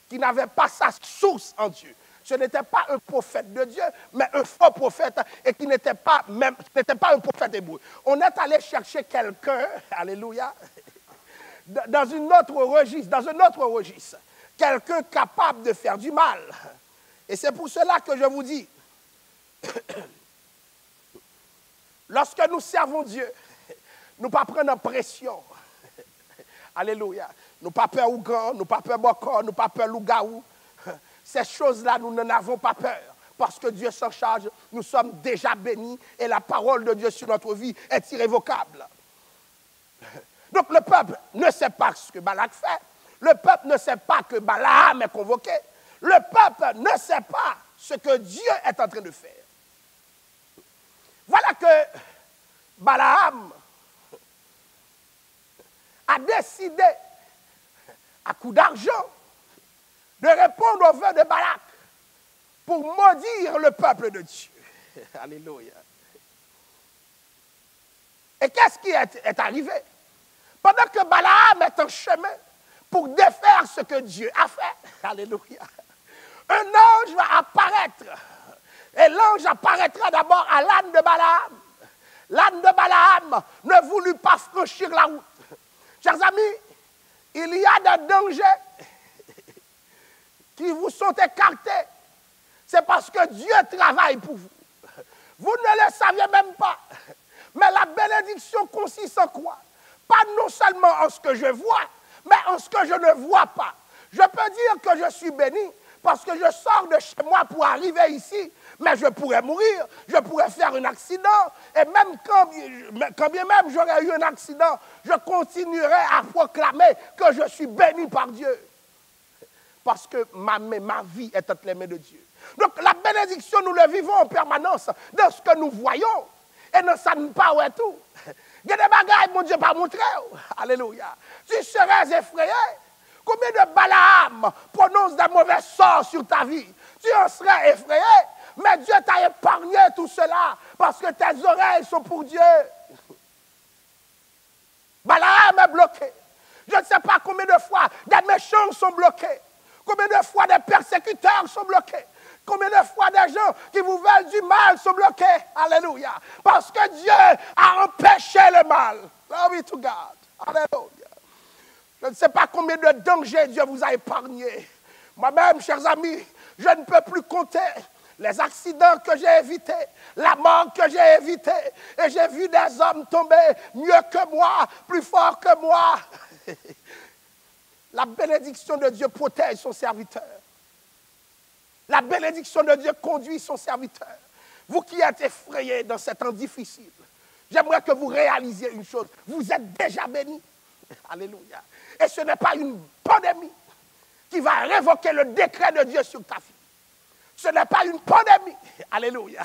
qui n'avait pas sa source en Dieu. ce n'était pas un prophète de Dieu, mais un faux prophète et qui n'était pas un prophète hébreu. On est allé chercher quelqu'un, alléluia, dans un autre registre, quelqu'un capable de faire du mal. Et c'est pour cela que je vous dis, lorsque nous servons Dieu, nous ne pas prendre pression. Alléluia. Nous pas peur Ougan, nous pas peur Bokor, nous pas peur Lougaou. Ces choses-là, nous n'en avons pas peur. Parce que Dieu s'en charge, nous sommes déjà bénis et la parole de Dieu sur notre vie est irrévocable. Donc le peuple ne sait pas ce que Balak fait. Le peuple ne sait pas que Balaam est convoqué. Le peuple ne sait pas ce que Dieu est en train de faire. Voilà que Balaam a décidé, à coup d'argent, de répondre au vœu de Balak pour maudire le peuple de Dieu. Alléluia. Et qu'est-ce qui est arrivé? Pendant que Balaam est en chemin pour défaire ce que Dieu a fait, alléluia, un ange va apparaître. Et l'ange apparaîtra d'abord à l'âne de Balaam. L'âne de Balaam ne voulut pas franchir la route. Chers amis, il y a des dangers qui vous sont écartés. C'est parce que Dieu travaille pour vous. Vous ne le saviez même pas. Mais la bénédiction consiste en quoi? Pas non seulement en ce que je vois, mais en ce que je ne vois pas. Je peux dire que je suis béni parce que je sors de chez moi pour arriver ici, mais je pourrais mourir, je pourrais faire un accident, et même quand bien même j'aurais eu un accident, je continuerai à proclamer que je suis béni par Dieu. Parce que ma vie est entre les mains de Dieu. Donc la bénédiction, nous le vivons en permanence dans ce que nous voyons, et dans ça nous pas ouais tout. Il y a des bagailles, mon Dieu, pas montré. Alléluia. Tu serais effrayé. Combien de Balaam prononce des mauvais sorts sur ta vie? Tu en serais effrayé. Mais Dieu t'a épargné tout cela parce que tes oreilles sont pour Dieu. Balaam est bloqué. Je ne sais pas combien de fois des méchants sont bloqués. Combien de fois des persécuteurs sont bloqués. Combien de fois des gens qui vous veulent du mal sont bloqués. Alléluia. Parce que Dieu a empêché le mal. Glory to God. Alléluia. Je ne sais pas combien de dangers Dieu vous a épargnés. Moi-même, chers amis, je ne peux plus compter les accidents que j'ai évités, la mort que j'ai évitée. Et j'ai vu des hommes tomber mieux que moi, plus forts que moi. La bénédiction de Dieu protège son serviteur. La bénédiction de Dieu conduit son serviteur. Vous qui êtes effrayés dans ces temps difficiles, j'aimerais que vous réalisiez une chose. Vous êtes déjà bénis. Alléluia. Et ce n'est pas une pandémie qui va révoquer le décret de Dieu sur ta vie. Ce n'est pas une pandémie. Alléluia.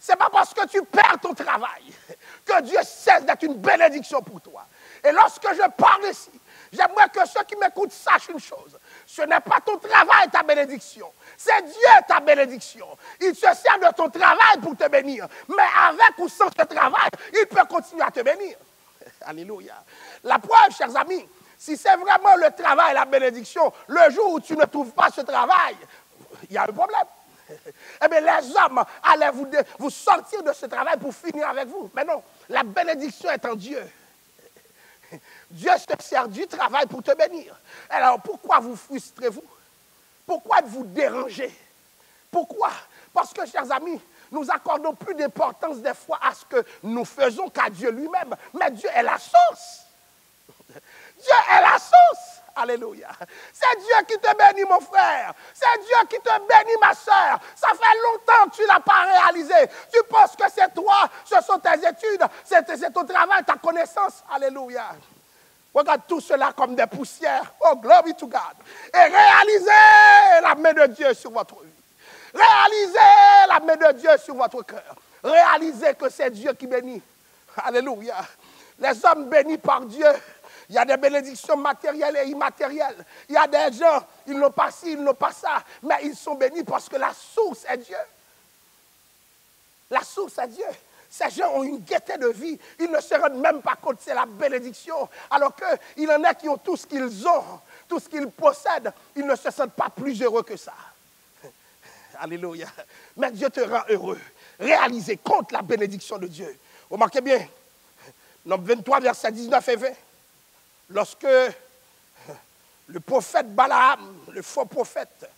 Ce n'est pas parce que tu perds ton travail que Dieu cesse d'être une bénédiction pour toi. Et lorsque je parle ici, j'aimerais que ceux qui m'écoutent sachent une chose. Ce n'est pas ton travail ta bénédiction. C'est Dieu ta bénédiction. Il se sert de ton travail pour te bénir. Mais avec ou sans ce travail, il peut continuer à te bénir. Alléluia. La preuve, chers amis, si c'est vraiment le travail, la bénédiction, le jour où tu ne trouves pas ce travail, il y a un problème. Eh bien, les hommes allaient vous sortir de ce travail pour finir avec vous. Mais non, la bénédiction est en Dieu. Dieu se sert du travail pour te bénir. Alors, pourquoi vous frustrez-vous? Pourquoi êtes-vous dérangés? Pourquoi? Parce que, chers amis, nous accordons plus d'importance des fois à ce que nous faisons qu'à Dieu lui-même. Mais Dieu est la source. Dieu est la source. Alléluia. C'est Dieu qui te bénit, mon frère. C'est Dieu qui te bénit, ma soeur. Ça fait longtemps que tu ne l'as pas réalisé. Tu penses que c'est toi, ce sont tes études, c'est ton travail, ta connaissance. Alléluia. Regarde tout cela comme des poussières. Oh, glory to God. Et réalisez la main de Dieu sur votre vie. Réalisez la main de Dieu sur votre cœur. Réalisez que c'est Dieu qui bénit. Alléluia. Les hommes bénis par Dieu, il y a des bénédictions matérielles et immatérielles. Il y a des gens, ils n'ont pas ci, ils n'ont pas ça, mais ils sont bénis parce que la source est Dieu. La source est Dieu. Ces gens ont une gaieté de vie. Ils ne se rendent même pas compte que c'est la bénédiction. Alors qu'il en a qui ont tout ce qu'ils ont, tout ce qu'ils possèdent. Ils ne se sentent pas plus heureux que ça. Alléluia. Mais Dieu te rend heureux. Réalisez, compte la bénédiction de Dieu. Remarquez bien, Nombre 23, versets 19 et 20, lorsque le prophète Balaam, le faux prophète,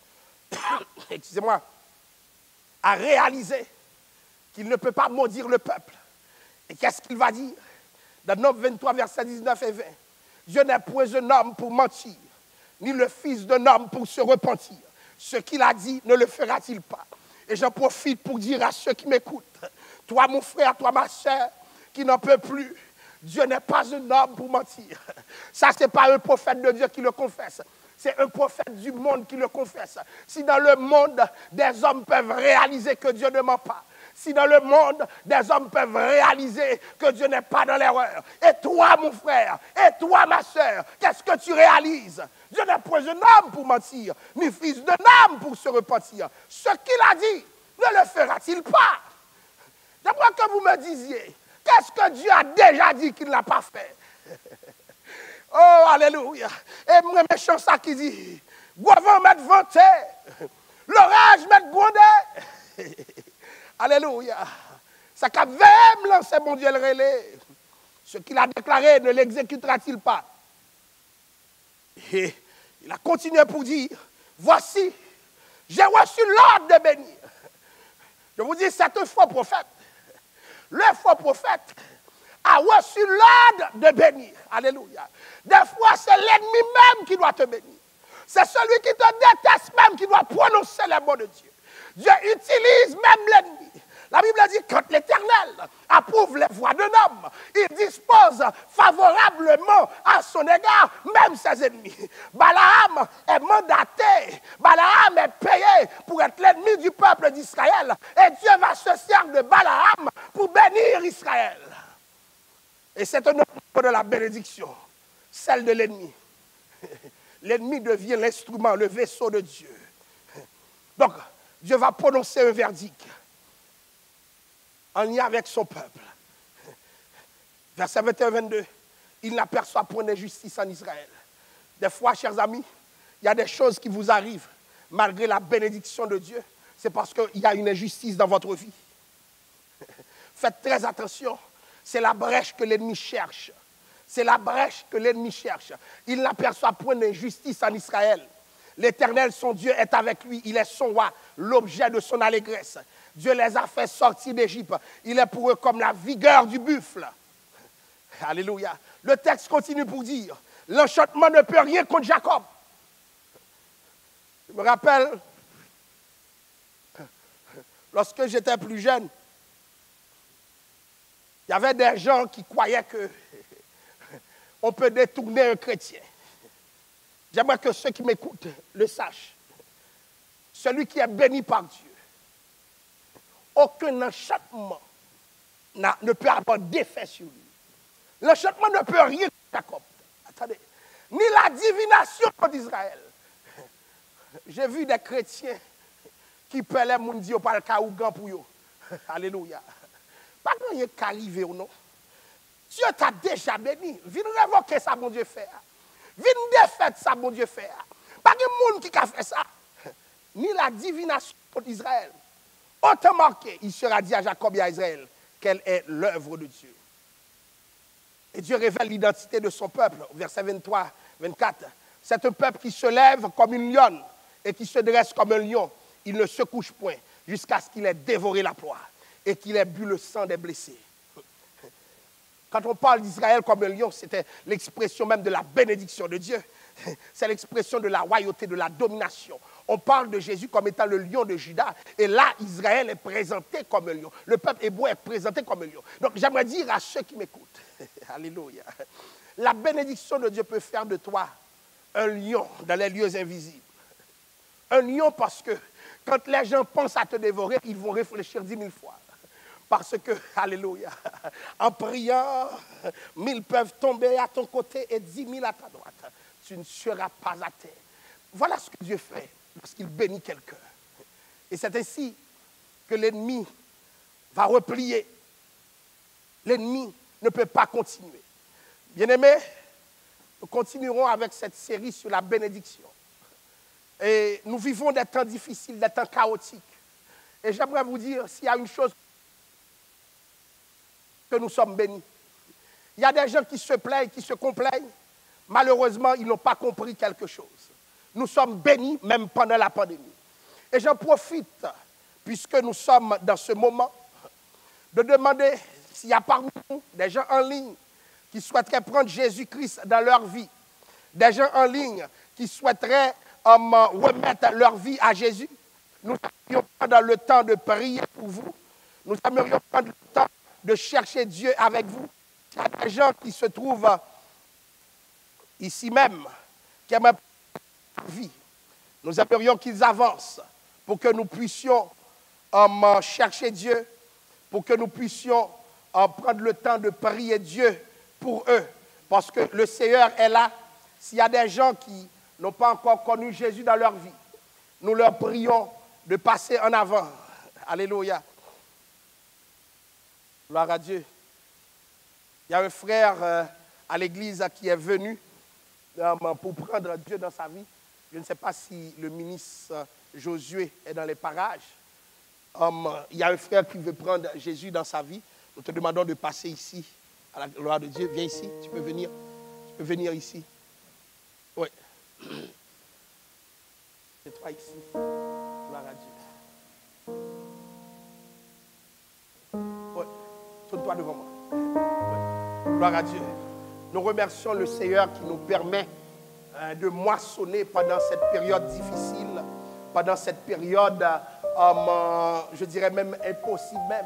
excusez-moi, a réalisé qu'il ne peut pas maudire le peuple. Et qu'est-ce qu'il va dire? Dans Nombre 23, versets 19 et 20, Dieu n'est point un homme pour mentir, ni le fils d'un homme pour se repentir. Ce qu'il a dit, ne le fera-t-il pas? Et j'en profite pour dire à ceux qui m'écoutent, toi mon frère, toi ma soeur, qui n'en peut plus, Dieu n'est pas un homme pour mentir. Ça, ce n'est pas un prophète de Dieu qui le confesse. C'est un prophète du monde qui le confesse. Si dans le monde, des hommes peuvent réaliser que Dieu ne ment pas, si dans le monde, des hommes peuvent réaliser que Dieu n'est pas dans l'erreur, et toi, mon frère, et toi, ma soeur, qu'est-ce que tu réalises? Dieu n'est point un homme pour mentir, ni fils d'un homme pour se repentir. Ce qu'il a dit, ne le fera-t-il pas? J'aimerais que vous me disiez, qu'est-ce que Dieu a déjà dit qu'il n'a pas fait? Oh, alléluia. Et moi, méchant ça qui dit, Gouvant mettre vanté, l'orage mettre grondé. Alléluia. Ça qu'a même lancé mon Dieu le relais. Ce qu'il a déclaré, ne l'exécutera-t-il pas? Et il a continué pour dire, voici, j'ai reçu l'ordre de bénir. Je vous dis, c'est un faux prophète. Le faux prophète a reçu l'ordre de bénir. Alléluia. Des fois, c'est l'ennemi même qui doit te bénir. C'est celui qui te déteste même qui doit prononcer les mots de Dieu. Dieu utilise même l'ennemi. La Bible dit, quand l'Éternel approuve les voies d'un homme, il dispose favorablement à son égard même ses ennemis. Balaam est mandaté, Balaam est payé pour être l'ennemi du peuple d'Israël. Et Dieu va se servir de Balaam pour bénir Israël. Et c'est un autre de la bénédiction, celle de l'ennemi. L'ennemi devient l'instrument, le vaisseau de Dieu. Donc, Dieu va prononcer un verdict en lien avec son peuple. Verset 21-22, il n'aperçoit point d'injustice en Israël. Des fois, chers amis, il y a des choses qui vous arrivent malgré la bénédiction de Dieu. C'est parce qu'il y a une injustice dans votre vie. Faites très attention. C'est la brèche que l'ennemi cherche. C'est la brèche que l'ennemi cherche. Il n'aperçoit point d'injustice en Israël. L'Éternel, son Dieu, est avec lui. Il est son roi, l'objet de son allégresse. Dieu les a fait sortir d'Égypte. Il est pour eux comme la vigueur du buffle. Alléluia. Le texte continue pour dire, l'enchantement ne peut rien contre Jacob. Je me rappelle, lorsque j'étais plus jeune, il y avait des gens qui croyaient qu'on peut détourner un chrétien. J'aimerais que ceux qui m'écoutent le sachent. Celui qui est béni par Dieu, aucun enchantement ne peut avoir d'effet sur lui. L'enchantement ne peut rien contre Jacob. Attendez. Ni la divination d'Israël. J'ai vu des chrétiens qui pelaient mon Dieu par le caougan pour eux. Alléluia. Pas de rien qui arrive ou non. Dieu t'a déjà béni. Viens révoquer ça, mon Dieu, faire. Viens défaire ça, mon Dieu, faire. Pas de monde qui a fait ça. Ni la divination d'Israël. Autant marqué, il sera dit à Jacob et à Israël quelle est l'œuvre de Dieu. Et Dieu révèle l'identité de son peuple. Verset 23, 24. C'est un peuple qui se lève comme une lionne et qui se dresse comme un lion. Il ne se couche point jusqu'à ce qu'il ait dévoré la proie et qu'il ait bu le sang des blessés. Quand on parle d'Israël comme un lion, c'était l'expression même de la bénédiction de Dieu. C'est l'expression de la royauté, de la domination. On parle de Jésus comme étant le lion de Juda. Et là, Israël est présenté comme un lion. Le peuple hébreu est présenté comme un lion. Donc, j'aimerais dire à ceux qui m'écoutent, alléluia, la bénédiction de Dieu peut faire de toi un lion dans les lieux invisibles. Un lion parce que quand les gens pensent à te dévorer, ils vont réfléchir 10 000 fois. Parce que, alléluia, en priant, 1000 peuvent tomber à ton côté et 10 000 à ta droite. Tu ne seras pas à terre. Voilà ce que Dieu fait lorsqu'il bénit quelqu'un. Et c'est ainsi que l'ennemi va replier. L'ennemi ne peut pas continuer. Bien-aimés, nous continuerons avec cette série sur la bénédiction. Et nous vivons des temps difficiles, des temps chaotiques. Et j'aimerais vous dire, s'il y a une chose que nous sommes bénis. Il y a des gens qui se plaignent, qui se complaignent. Malheureusement, ils n'ont pas compris quelque chose. Nous sommes bénis même pendant la pandémie. Et j'en profite, puisque nous sommes dans ce moment, de demander s'il y a parmi nous des gens en ligne qui souhaiteraient prendre Jésus-Christ dans leur vie, des gens en ligne qui souhaiteraient remettre leur vie à Jésus. Nous aimerions prendre le temps de prier pour vous. Nous aimerions prendre le temps de chercher Dieu avec vous. Il y a des gens qui se trouvent ici même, qui aimeraient prendre vie. Nous aimerions qu'ils avancent pour que nous puissions chercher Dieu, pour que nous puissions prendre le temps de prier Dieu pour eux. Parce que le Seigneur est là. S'il y a des gens qui n'ont pas encore connu Jésus dans leur vie, nous leur prions de passer en avant. Alléluia. Gloire à Dieu. Il y a un frère à l'église qui est venu pour prendre Dieu dans sa vie. Je ne sais pas si le ministre Josué est dans les parages. Il y a un frère qui veut prendre Jésus dans sa vie. Nous te demandons de passer ici, à la gloire de Dieu. Viens ici, tu peux venir. Tu peux venir ici. Oui. C'est toi ici. Gloire à Dieu. Oui. Tourne-toi devant moi. Oui. Gloire à Dieu. Nous remercions le Seigneur qui nous permet de moissonner pendant cette période difficile, pendant cette période, je dirais même impossible même.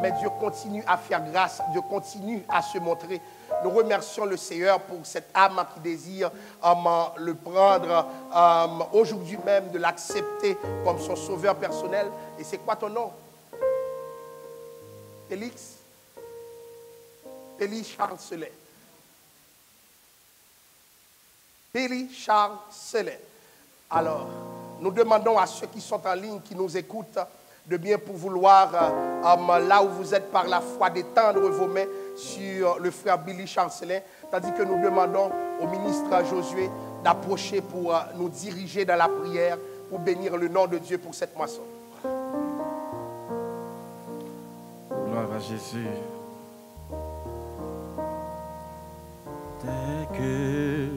Mais Dieu continue à faire grâce, Dieu continue à se montrer. Nous remercions le Seigneur pour cette âme qui désire le prendre aujourd'hui même, de l'accepter comme son sauveur personnel. Et c'est quoi ton nom? Félix? Félix Charles Sellet. Félix Charles Sellet. Alors, nous demandons à ceux qui sont en ligne, qui nous écoutent, de bien pour vouloir, là où vous êtes par la foi, d'étendre vos mains sur le frère Billy Charles Sellet, tandis que nous demandons au ministre Josué d'approcher pour nous diriger dans la prière, pour bénir le nom de Dieu pour cette moisson. Gloire à Jésus. Dès que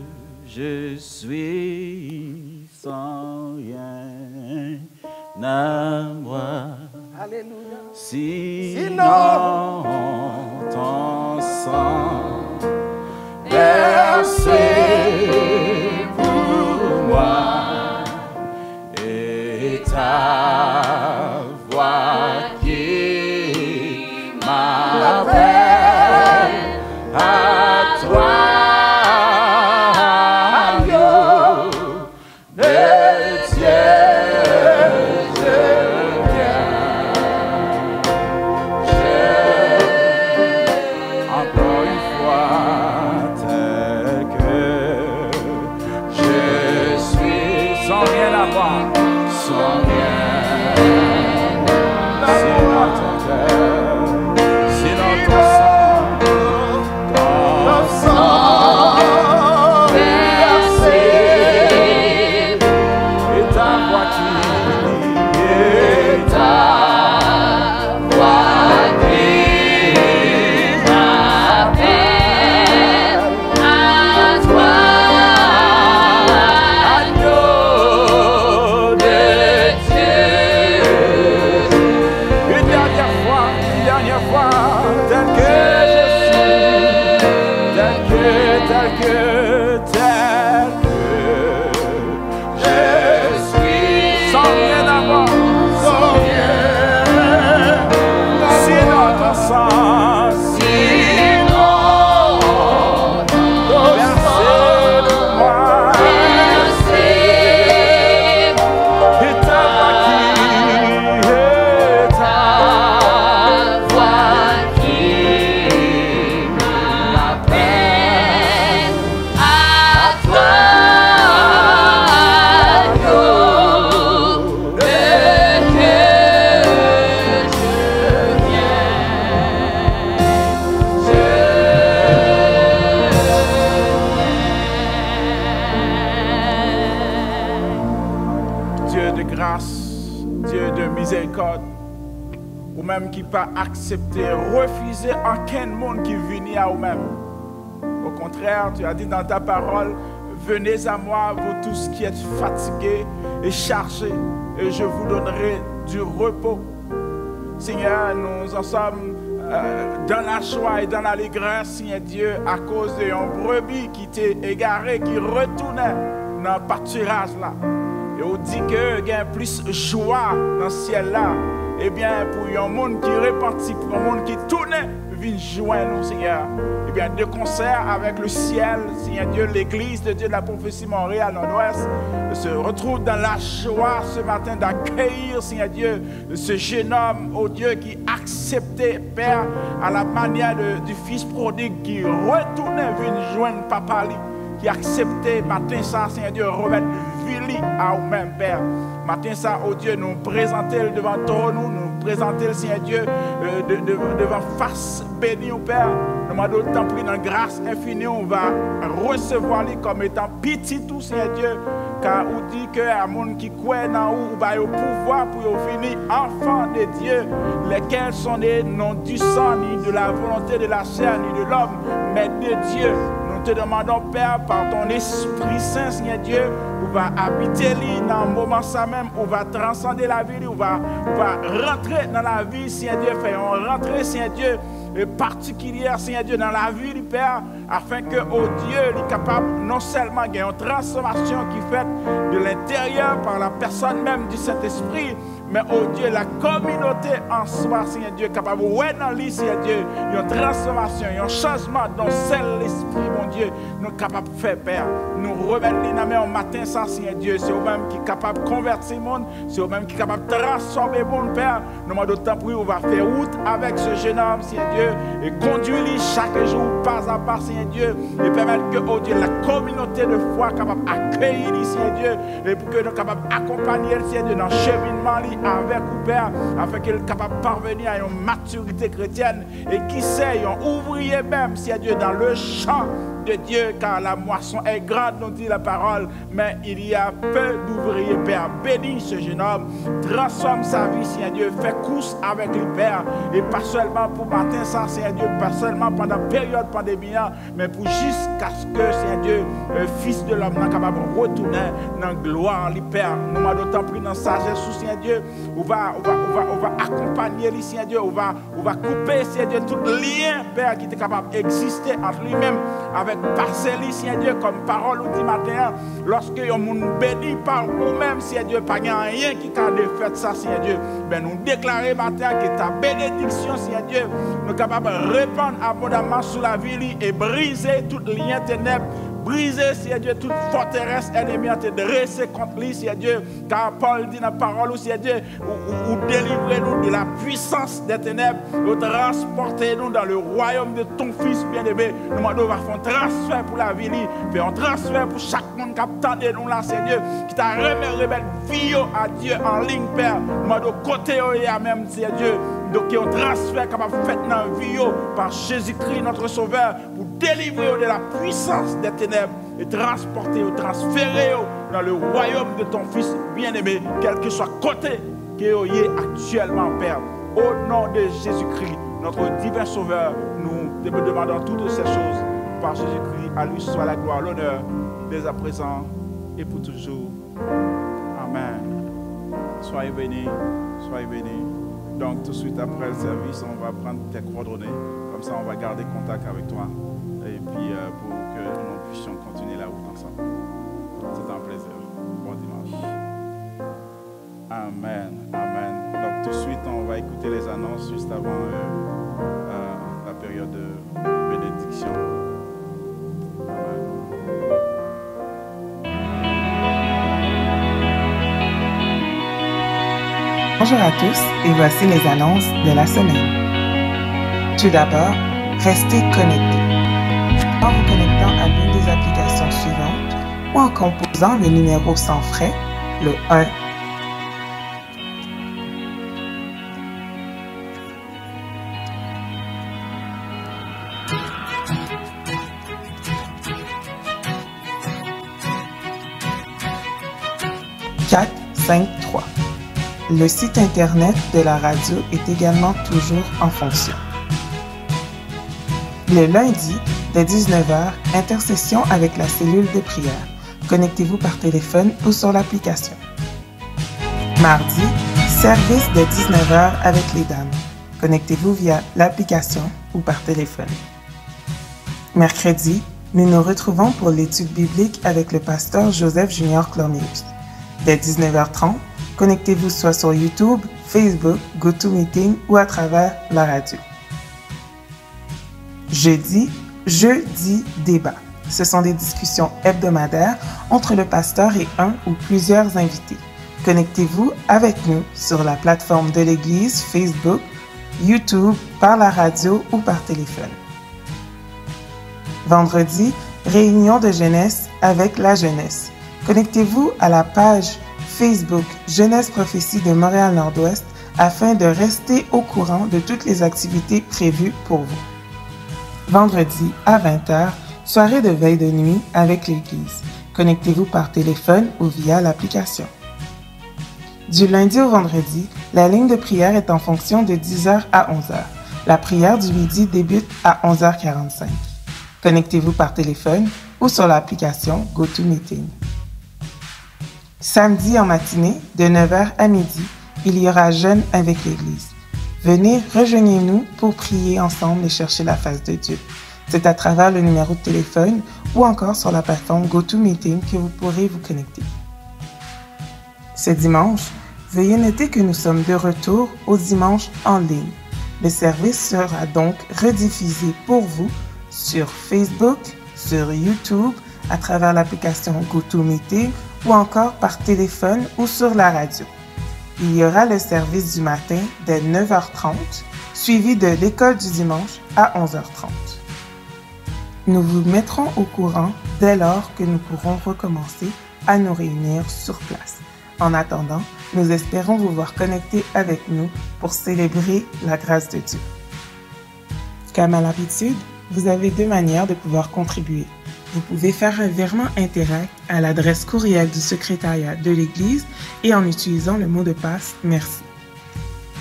je suis sans rien à moi, Alléluia. Sinon ton sang versé pour moi et ta voix qui m'appelle à toi. Dieu. de grâce, Dieu de miséricorde, ou même qui pas accepter, refuser aucun monde qui vient à vous-même. Au contraire, tu as dit dans ta parole, venez à moi, vous tous qui êtes fatigués et chargés, et je vous donnerai du repos. Seigneur, nous en sommes dans la joie et dans l'allégresse, Seigneur Dieu, à cause d'un brebis qui t'est égaré, qui retournait dans le pâturage là. Et on dit qu'il y a plus de joie dans ce ciel-là. Eh bien, pour un monde qui repentit, pour un monde qui tourne, vient joindre nous, Seigneur. Eh bien, de concert avec le ciel, Seigneur Dieu, l'Église de Dieu de la prophétie Montréal Nord-Ouest se retrouve dans la joie ce matin d'accueillir, Seigneur Dieu, ce jeune homme, oh Dieu, qui acceptait, Père, à la manière du fils prodigue qui retournait, vient joindre Papa, qui acceptait, matin ça, Seigneur Dieu, remettre Vili à vous-même, Père. Matin ça, oh Dieu, nous présenter devant toi, nous présenter le Seigneur Dieu devant face béni au Père. Nous demandons d'autant plus dans grâce infinie, on va recevoir lui comme étant petit tout, Seigneur Dieu, car on dit que à monde qui croit dans vous, va au pouvoir pour finir enfants de Dieu, lesquels sont nés non du sang, ni de la volonté de la chair, ni de l'homme, mais de Dieu. Nous te demandons, Père, par ton Esprit Saint, Seigneur Dieu, on va habiter dans le moment ça même, on va transcender la vie, on va rentrer dans la vie, Seigneur Dieu, faisons rentrer, Seigneur Dieu, particulière, Seigneur Dieu, dans la vie du Père, afin que, oh Dieu, il est capable non seulement de gagner une transformation qui est faite de l'intérieur par la personne même du Saint-Esprit, mais oh Dieu, la communauté en soi, Seigneur Dieu, capable de voir dans lui, Seigneur Dieu, une transformation, un changement dans seul l'Esprit, mon Dieu, nous sommes capables de faire, Père. Nous remettre les mains au matin, ça, Seigneur Dieu, c'est vous-même qui est capable de convertir le monde, c'est vous-même qui est capable de transformer le monde, Père. Nous demandons d'autant plus, on va faire route avec ce jeune homme, Seigneur Dieu, et conduire-le chaque jour, pas à pas, Seigneur Dieu, et permettre que, oh Dieu, la communauté de foi capable d'accueillir, Seigneur Dieu, et pour que nous soyons capables d'accompagner, Seigneur Dieu, dans le cheminement avec vous, Père, afin qu'il soit capable de parvenir à une maturité chrétienne, et qui sait, un ouvrier même, Seigneur Dieu, dans le champ de Dieu, car la moisson est grande, nous dit la parole, mais il y a peu d'ouvriers, Père. Bénis ce jeune homme, transforme sa vie, Seigneur Dieu, fais course avec le Père, et pas seulement pour matin, ça, Seigneur Dieu, pas seulement pendant la période pandémie, mais pour jusqu'à ce que, Seigneur Dieu, le Fils de l'homme n'est capable de retourner dans la gloire, le Père. Nous m'avons d'autant plus dans la sagesse, Seigneur Dieu, on va accompagner lui, Seigneur Dieu, on va couper, Seigneur Dieu, tout lien, Père, qui est capable d'exister entre lui-même, avec passer lui, Seigneur Dieu, comme parole ou dit matin, lorsque on nous bénit par nous-mêmes, Seigneur Dieu, pas rien qui a fait ça, Seigneur Dieu, ben nous déclarer matin que ta bénédiction, Seigneur Dieu, nous sommes capables de répandre abondamment sur la vie et briser tout lien ténèbres, briser, Seigneur Dieu, toute forteresse ennemie à te dresser contre lui, Seigneur Dieu, car Paul dit dans la parole, Seigneur Dieu, ou délivrez-nous de la puissance des ténèbres, ou transportez-nous dans le royaume de ton Fils bien-aimé. Nous demandons à faire un transfert pour la vie, faire un transfert pour chaque monde qui attend de nous là, Seigneur Dieu, qui t'a remettre vie à Dieu en ligne, Père. Nous demandons côté à même, Seigneur Dieu, donc il y a un transfert capable de faire dans la vie par Jésus-Christ, notre Sauveur, pour délivrer de la puissance des ténèbres et transporter ou transférer dans le royaume de ton Fils bien-aimé, quel que soit côté qui est actuellement, Père. Au nom de Jésus-Christ, notre divin Sauveur, nous te demandons toutes ces choses par Jésus-Christ. À lui soit la gloire, l'honneur, dès à présent et pour toujours. Amen. Soyez bénis, soyez bénis. Donc tout de suite après le service, on va prendre tes coordonnées. Comme ça, on va garder contact avec toi. Et puis pour que nous puissions continuer la route ensemble. C'est un plaisir. Bon dimanche. Amen. Amen. Donc tout de suite, on va écouter les annonces juste avant la période de bénédiction. Amen. Bonjour à tous et voici les annonces de la semaine. Tout d'abord, restez connectés. En vous connectant à l'une des applications suivantes ou en composant le numéro sans frais, le 1. 5.3. Le site internet de la radio est également toujours en fonction. Le lundi, dès 19h, intercession avec la cellule de prière. Connectez-vous par téléphone ou sur l'application. Mardi, service de 19h avec les dames. Connectez-vous via l'application ou par téléphone. Mercredi, nous nous retrouvons pour l'étude biblique avec le pasteur Joseph Junior Clormius. Dès 19h30, connectez-vous soit sur YouTube, Facebook, GoToMeeting ou à travers la radio. Jeudi débat. Ce sont des discussions hebdomadaires entre le pasteur et un ou plusieurs invités. Connectez-vous avec nous sur la plateforme de l'Église, Facebook, YouTube, par la radio ou par téléphone. Vendredi, réunion de jeunesse avec la jeunesse. Connectez-vous à la page Facebook Jeunesse Prophétie de Montréal-Nord-Ouest afin de rester au courant de toutes les activités prévues pour vous. Vendredi à 20h, soirée de veille de nuit avec l'Église. Connectez-vous par téléphone ou via l'application. Du lundi au vendredi, la ligne de prière est en fonction de 10h à 11h. La prière du midi débute à 11h45. Connectez-vous par téléphone ou sur l'application GoToMeeting. Samedi en matinée, de 9h à midi, il y aura jeûne avec l'Église. Venez, rejoignez-nous pour prier ensemble et chercher la face de Dieu. C'est à travers le numéro de téléphone ou encore sur la plateforme GoToMeeting que vous pourrez vous connecter. Ce dimanche, veuillez noter que nous sommes de retour au dimanche en ligne. Le service sera donc rediffusé pour vous sur Facebook, sur YouTube, à travers l'application GoToMeeting ou encore par téléphone ou sur la radio. Il y aura le service du matin dès 9h30, suivi de l'école du dimanche à 11h30. Nous vous mettrons au courant dès lors que nous pourrons recommencer à nous réunir sur place. En attendant, nous espérons vous voir connectés avec nous pour célébrer la grâce de Dieu. Comme à l'habitude, vous avez deux manières de pouvoir contribuer. Vous pouvez faire un virement Interact à l'adresse courriel du secrétariat de l'Église et en utilisant le mot de passe « Merci ».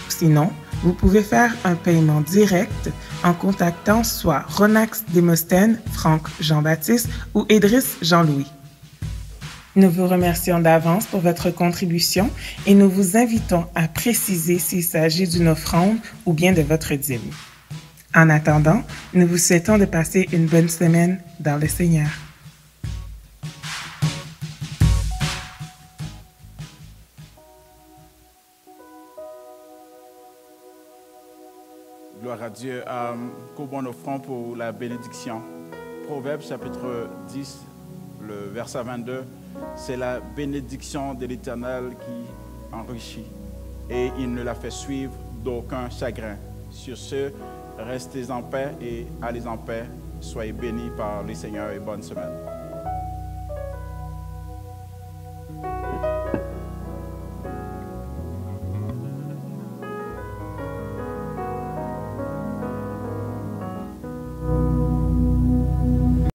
Sinon, vous pouvez faire un paiement direct en contactant soit Ronax Démosthène, Franck Jean-Baptiste ou Idriss Jean-Louis. Nous vous remercions d'avance pour votre contribution et nous vous invitons à préciser s'il s'agit d'une offrande ou bien de votre dîme. En attendant, nous vous souhaitons de passer une bonne semaine dans le Seigneur. Gloire à Dieu. Courbons nos fronts pour la bénédiction. Proverbe chapitre 10, le verset 22. C'est la bénédiction de l'Éternel qui enrichit et il ne la fait suivre d'aucun chagrin. Sur ce, restez en paix et allez en paix. Soyez bénis par le Seigneur et bonne semaine.